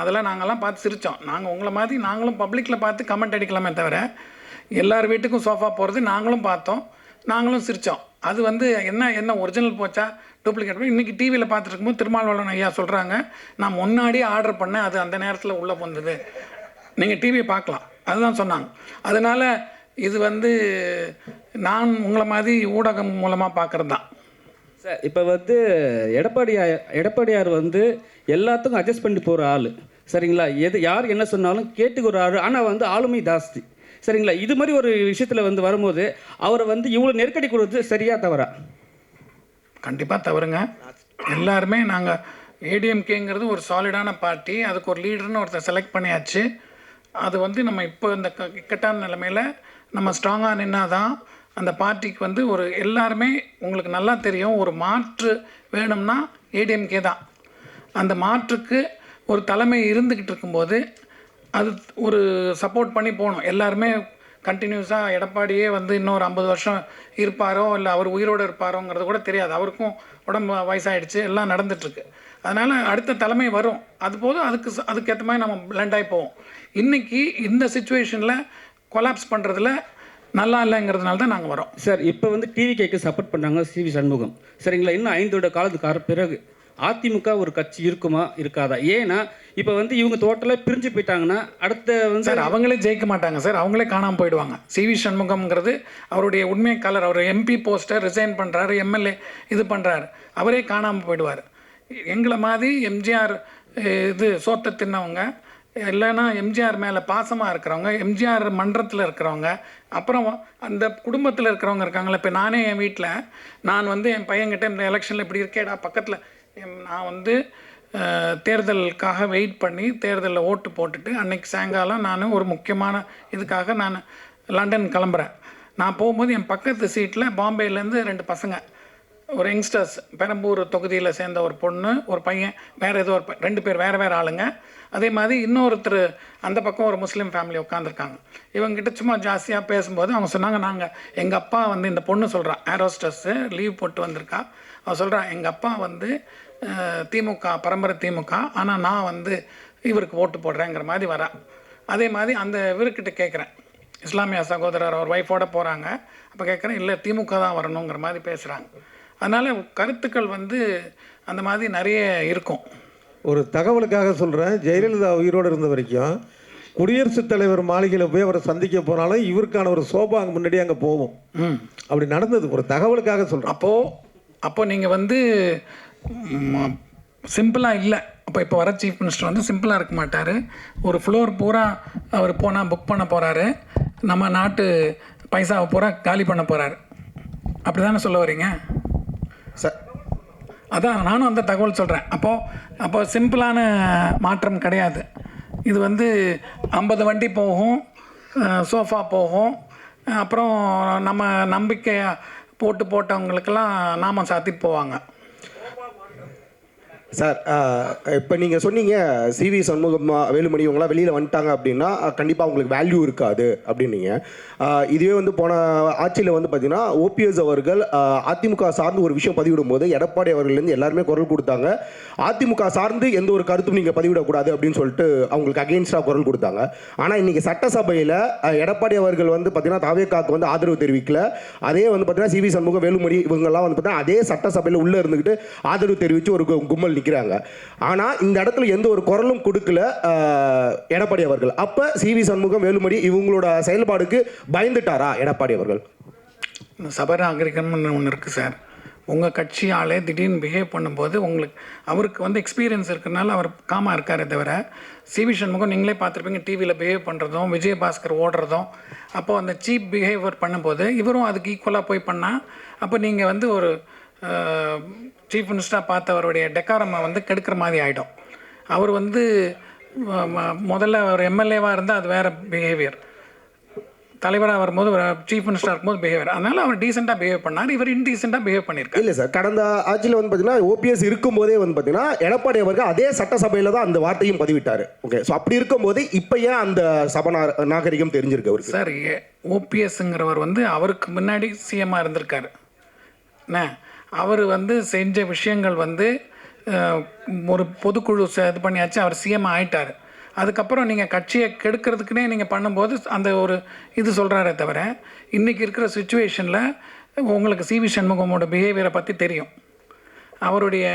அதெல்லாம் நாங்கள்லாம் பார்த்து சிரித்தோம். நாங்கள் உங்களை மாதிரி நாங்களும் பப்ளிக்கில் பார்த்து கமெண்ட் அடிக்கலாமே தவிர எல்லார் வீட்டுக்கும் சோஃபா போகிறது நாங்களும் பார்த்தோம், நாங்களும் சிரித்தோம். அது வந்து என்ன ஒரிஜினல் போச்சா டூப்ளிகேட் போய் இன்றைக்கி டிவியில் பார்த்துட்டு இருக்கும்போது திருமாவளவன் ஐயா சொல்கிறாங்க, நான் முன்னாடியே ஆர்டர் பண்ணேன், அது அந்த நேரத்தில் உள்ளே வந்தது, நீங்கள் டிவியை பார்க்கலாம், அதுதான் சொன்னாங்க. அதனால் இது வந்து நான் உங்களை மாதிரி ஊடகம் மூலமாக பார்க்குறது தான் சார். இப்போ வந்து எடப்பாடியார் வந்து எல்லாத்துக்கும் அட்ஜஸ்ட் பண்ணி போகிற ஆள், சரிங்களா? யார் என்ன சொன்னாலும் கேட்டுக்கிற ஆள், ஆனால் வந்து ஆளுமை ஜாஸ்தி, சரிங்களா? இது மாதிரி ஒரு விஷயத்தில் வந்து வரும்போது அவரை வந்து இவ்வளோ நெருக்கடி கொடுத்து சரியா தவறா? கண்டிப்பாக தவறுங்க. எல்லாருமே நாங்கள் ஏடிஎம்கேங்கிறது ஒரு சாலிடான பார்ட்டி, அதுக்கு ஒரு லீடர்னு ஒருத்தர் செலக்ட் பண்ணியாச்சு. அது வந்து நம்ம இப்போ இந்த இக்கட்டான நிலைமையில் நம்ம ஸ்ட்ராங்காக நின்னா தான் அந்த பார்ட்டிக்கு வந்து ஒரு எல்லாருமே உங்களுக்கு நல்லா தெரியும், ஒரு மாற்று வேணும்னா ஏடிஎம்கே தான். அந்த மாற்றுக்கு ஒரு தலைமை இருந்துக்கிட்டு இருக்கும்போது அது ஒரு சப்போர்ட் பண்ணி போகணும். எல்லாருமே கண்டினியூஸாக எடப்பாடியே வந்து இன்னொரு 50 வருஷம் இருப்பாரோ இல்லை அவர் உயிரோடு இருப்பாரோங்கிறது கூட தெரியாது. அவருக்கும் உடம்பு வயசாகிடுச்சு, எல்லாம் நடந்துகிட்ருக்கு. அதனால் அடுத்த தலைமை வரும், அது போதும், அதுக்கேற்ற மாதிரி நம்ம பிளெண்ட் ஆகி போவோம். இன்றைக்கி இந்த சுச்சுவேஷனில் கொலாப்ஸ் பண்ணுறதுல நல்லா இல்லைங்கிறதுனால தான் நாங்கள் வரோம். சார் இப்போ வந்து டிவிகேக்கு சப்போர்ட் பண்ணுறாங்க சிவி சண்முகம், சரிங்களா? இன்னும் 5 வருட காலத்துக்கு பிறகு அதிமுக ஒரு கட்சி இருக்குமா இருக்காதா? ஏன்னா இப்போ வந்து இவங்க டோட்டலாக பிரிஞ்சு போயிட்டாங்கன்னா அடுத்த வந்து சார் அவங்களே ஜெயிக்க மாட்டாங்க சார், அவங்களே காணாமல் போயிடுவாங்க. சிவி சண்முகம்ங்கிறது அவருடைய உண்மை கலர். அவர் எம்பி போஸ்டர் ரிசைன் பண்ணுறாரு, எம்எல்ஏ இது பண்ணுறாரு, அவரே காணாமல் போயிடுவார். எங்களை மாதிரி எம்ஜிஆர் இது சோத்தை தின்னவங்க, இல்லைன்னா எம்ஜிஆர் மேலே பாசமாக இருக்கிறவங்க, எம்ஜிஆர் மன்றத்தில் இருக்கிறவங்க, அப்புறம் அந்த குடும்பத்தில் இருக்கிறவங்க இருக்காங்களே. இப்போ நானே என் வீட்டில் நான் வந்து என் பையன்கிட்ட இந்த எலெக்ஷனில் இப்படி இருக்கேடா பக்கத்தில், நான் வந்து தேர்தலுக்காக வெயிட் பண்ணி தேர்தலில் ஓட்டு போட்டுட்டு அன்றைக்கி சாயங்காலம் நான் ஒரு முக்கியமான இதுக்காக நான் லண்டன் கிளம்புறேன். நான் போகும்போது என் பக்கத்து சீட்டில் பாம்பேலேருந்து 2 பசங்க, ஒரு யங்ஸ்டர்ஸ், பெரம்பூர் தொகுதியில் சேர்ந்த ஒரு பொண்ணு ஒரு பையன், வேறு ஏதோ ஒரு 2 பேர் வேறு ஆளுங்க. அதே மாதிரி இன்னொருத்தர் அந்த பக்கம் ஒரு முஸ்லீம் ஃபேமிலி உட்காந்துருக்காங்க. இவங்ககிட்ட சும்மா ஜாஸ்தியாக பேசும்போது அவங்க சொன்னாங்க, எங்கள் அப்பா வந்து இந்த பொண்ணு சொல்கிறான், ஏரோஸ்டஸ்ஸு லீவ் போட்டு வந்திருக்கா, அவன் சொல்கிறான், எங்கள் அப்பா வந்து திமுக பரம்பரை திமுக, ஆனால் நான் வந்து இவருக்கு ஓட்டு போடுறேங்கிற மாதிரி வரா. அதே மாதிரி அந்த இவர்கிட்ட கேட்குறேன், இஸ்லாமிய சகோதரர் அவர் ஒய்ஃபோடு போகிறாங்க, அப்போ கேட்குறேன், இல்லை திமுக தான் வரணுங்கிற மாதிரி பேசுகிறாங்க. அதனால் கருத்துக்கள் வந்து அந்த மாதிரி நிறைய இருக்கும். ஒரு தகவலுக்காக சொல்கிறேன், ஜெயலலிதா உயிரோடு இருந்த வரைக்கும் குடியரசுத் தலைவர் மாளிகையில் போய் அவரை சந்திக்க போனாலும் இவருக்கான ஒரு சோபா அங்கே முன்னாடி அங்கே போகும். அப்படி நடந்தது, ஒரு தகவலுக்காக சொல்கிறேன். அப்போ நீங்கள் வந்து சிம்பிளாக இல்லை. இப்போ வர சீஃப் மினிஸ்டர் வந்து சிம்பிளாக இருக்க மாட்டார். ஒரு ஃப்ளோர் பூரா அவர் போனால் புக் பண்ண போகிறாரு, நம்ம நாட்டு பைசாவை பூரா காலி பண்ண போகிறாரு. அப்படி தானே சொல்ல வரீங்க சார்? அதான் நானும் அந்த தகவல் சொல்கிறேன். அப்போ சிம்பிளான மாற்றம் கிடையாது. இது வந்து 50 வண்டி போகும், சோஃபா போகும், அப்புறம் நம்ம நம்பிக்கையை போட்டவங்களுக்கெல்லாம் நாம சாத்திட்டு போவாங்க. சார் இப்போ நீங்கள் சொன்னீங்க சிவி சண்முகம் வேலுமணி இவங்களாம் வெளியில் வந்துட்டாங்க அப்படின்னா கண்டிப்பாக அவங்களுக்கு வேல்யூ இருக்காது அப்படின்னீங்க. இதுவே வந்து போன ஆட்சியில் வந்து பார்த்தீங்கன்னா ஓபிஎஸ் அவர்கள் அதிமுக சார்ந்து ஒரு விஷயம் பதிவிடும்போது எடப்பாடி அவர்கள்லேருந்து எல்லாருமே குரல் கொடுத்தாங்க. அதிமுக சார்ந்து எந்த ஒரு கருத்தும் நீங்கள் பதிவிடக்கூடாது அப்படின்னு சொல்லிட்டு அவங்களுக்கு அகெயின்ஸ்டாக குரல் கொடுத்தாங்க. ஆனால் இன்றைக்கி சட்டசபையில் எடப்பாடி அவர்கள் வந்து பார்த்தீங்கன்னா தாவேக்காவுக்கு வந்து ஆதரவு தெரிவிக்கல. அதே வந்து பார்த்தீங்கன்னா சிவி சண்முகம் வேலுமணி இவங்கெல்லாம் வந்து பார்த்தீங்கன்னா அதே சட்டசபையில் உள்ளே இருந்துக்கிட்டு ஆதரவு தெரிவித்து ஒரு கும்பல் நிற்கிறாங்க. ஆனால் இந்த இடத்துல எந்த ஒரு குரலும் கொடுக்கல எடப்பாடி அவர்கள். அப்போ சிவி சண்முகம் வேலுமணி இவங்களோட செயல்பாடுக்கு பயந்துட்டாரா எடப்பாடி அவர்கள்? இந்த சபராகரிக்கம்னு ஒன்று இருக்குது சார். உங்கள் கட்சி ஆளே திடீர்னு பிஹேவ் பண்ணும்போது அவருக்கு வந்து எக்ஸ்பீரியன்ஸ் இருக்கிறனால அவர் காமாக இருக்காரே தவிர, சிவி சண்முகம் நீங்களே பார்த்துருப்பீங்க டிவியில் பிஹேவ் பண்ணுறதும் விஜயபாஸ்கர் ஓடுறதும், அப்போது அந்த சீப் பிஹேவியர் பண்ணும்போது இவரும் அதுக்கு ஈக்குவலாக போய் பண்ணால், அப்போ நீங்கள் வந்து ஒரு சீஃப் மினிஸ்டராக பார்த்தவருடைய டெக்காரமை வந்து கெடுக்கிற மாதிரி ஆகிடும். அவர் வந்து முதல்ல ஒரு எம்எல்ஏவாக இருந்தால் அது வேறு பிஹேவியர். தலைவராக வரும்போது சீஃப் மினிஸ்டராக இருக்கும்போது பிஹேவியர், அதனால் அவர் டீசெண்டாக பிஹேவ் பண்ணார், இவர் இன்டீசெண்டாக பிஹேவ் பண்ணியிருக்காரு. இல்லை சார், கடந்த ஆட்சியில் வந்து பார்த்தீங்கன்னா ஓபிஎஸ் இருக்கும்போதே வந்து பார்த்தீங்கன்னா எடப்பாடி அவர்கள் அதே சட்டசபையில் தான் அந்த வார்த்தையும் பதிவிட்டார். ஓகே, ஸோ அப்படி இருக்கும்போது இப்போ ஏன் அந்த சபை நாகரிகம் தெரிஞ்சிருக்கு அவருக்கு? சார், ஓபிஎஸ்ங்கிறவர் வந்து அவருக்கு முன்னாடி சிஎம்மாக இருந்திருக்காரு. என்ன அவர் வந்து செஞ்ச விஷயங்கள் வந்து ஒரு பொதுக்குழு இது பண்ணியாச்சு, அவர் சிஎம் ஆயிட்டார். அதுக்கப்புறம் நீங்கள் கட்சியை கெடுக்கிறதுக்குனே நீங்கள் பண்ணும்போது அந்த ஒரு இது சொல்கிறாரே தவிர, இன்றைக்கி இருக்கிற சுச்சுவேஷனில் உங்களுக்கு சிவி சண்முகமோட பிஹேவியரை பற்றி தெரியும். அவருடைய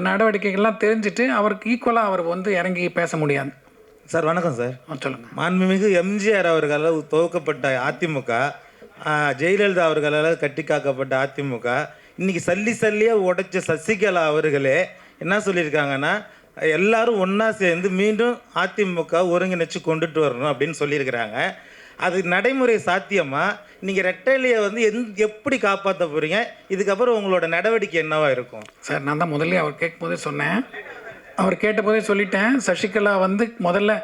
நடவடிக்கைகள்லாம் தெரிஞ்சுட்டு அவருக்கு ஈக்குவலாக அவர் வந்து இறங்கி பேச முடியாது. சார் வணக்கம் சார். சொல்லுங்கள். மாண்புமிகு எம்ஜிஆர் அவர்களால் துவக்கப்பட்ட அதிமுக, ஜெயலலிதா அவர்களால் கட்டி காக்கப்பட்ட அதிமுக, இன்றைக்கி சல்லியாக உடைச்ச சசிகலா அவர்களே என்ன சொல்லியிருக்காங்கன்னா, எல்லாரும் ஒன்றா சேர்ந்து மீண்டும் அதிமுக ஒருங்கிணைச்சு கொண்டுட்டு வரணும் அப்படின்னு சொல்லியிருக்கிறாங்க. அது நடைமுறை சாத்தியமா? நீங்கள் ரெட்டையிலையை வந்து எப்படி காப்பாற்ற போகிறீங்க? இதுக்கப்புறம் உங்களோட நடவடிக்கை என்னவா இருக்கும்? சார், நான் தான் முதல்ல அவர் கேட்கும்போதே சொன்னேன், அவர் கேட்டபோதே சொல்லிட்டேன், சசிகலா வந்து முதல்ல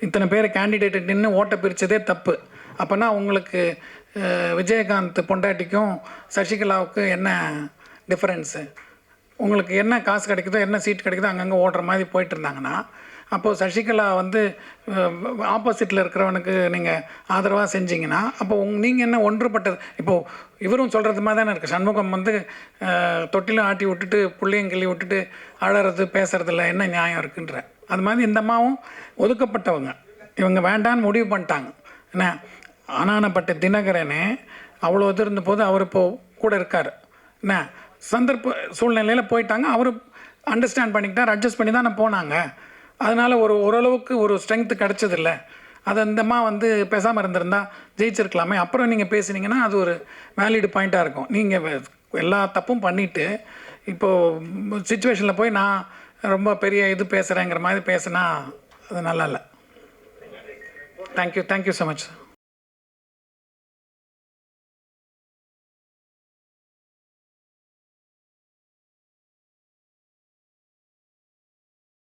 இத்தனை பேர் கேண்டிடேட்டு நின்று ஓட்டை பிரித்ததே தப்பு. அப்போனா உங்களுக்கு விஜயகாந்த் பொண்டாட்டிக்கும் சசிகலாவுக்கு என்ன டிஃப்ரென்ஸு? உங்களுக்கு என்ன காசு கிடைக்குதோ, என்ன சீட் கிடைக்குதோ அங்கங்கே ஓடுற மாதிரி போயிட்டு இருந்தாங்கன்னா, அப்போது சசிகலா வந்து ஆப்போசிட்டில் இருக்கிறவனுக்கு நீங்கள் ஆதரவாக செஞ்சீங்கன்னா, அப்போ நீங்கள் என்ன ஒன்றுபட்டது? இப்போது இவரும் சொல்கிறது மாதிரி தானே இருக்குது. சண்முகம் வந்து தொட்டிலும் ஆட்டி விட்டுட்டு புள்ளையும் கிள்ளி விட்டுட்டு அழறது பேசுகிறதுல என்ன நியாயம் இருக்குன்ற அது மாதிரி இந்த அம்மாவும் ஒதுக்கப்பட்டவங்க, இவங்க வேண்டான்னு முடிவு பண்ணிட்டாங்க. என்ன ஆனானப்பட்ட தினகரனே அவ்வளோ இது இருந்த போது அவர் இப்போது கூட இருக்கார். என்ன சந்தர்ப்ப சூழ்நிலையில் போயிட்டாங்க, அவர் அண்டர்ஸ்டாண்ட் பண்ணிக்கிட்டார், அட்ஜஸ்ட் பண்ணி தானே போனாங்க. அதனால் ஓரளவுக்கு ஒரு ஸ்ட்ரென்த்து கிடச்சதில்ல. அது அந்தம்மா வந்து பேசாமல் இருந்திருந்தால் ஜெயிச்சிருக்கலாமே. அப்புறம் நீங்கள் பேசுனீங்கன்னா அது ஒரு வேலிடு பாயிண்ட்டாக இருக்கும். நீங்கள் எல்லா தப்பும் பண்ணிவிட்டு இப்போது சுச்சுவேஷனில் போய் நான் ரொம்ப பெரிய இது பேசுகிறேங்கிற மாதிரி பேசுனா அது நல்லா இல்லை. Thank you so much.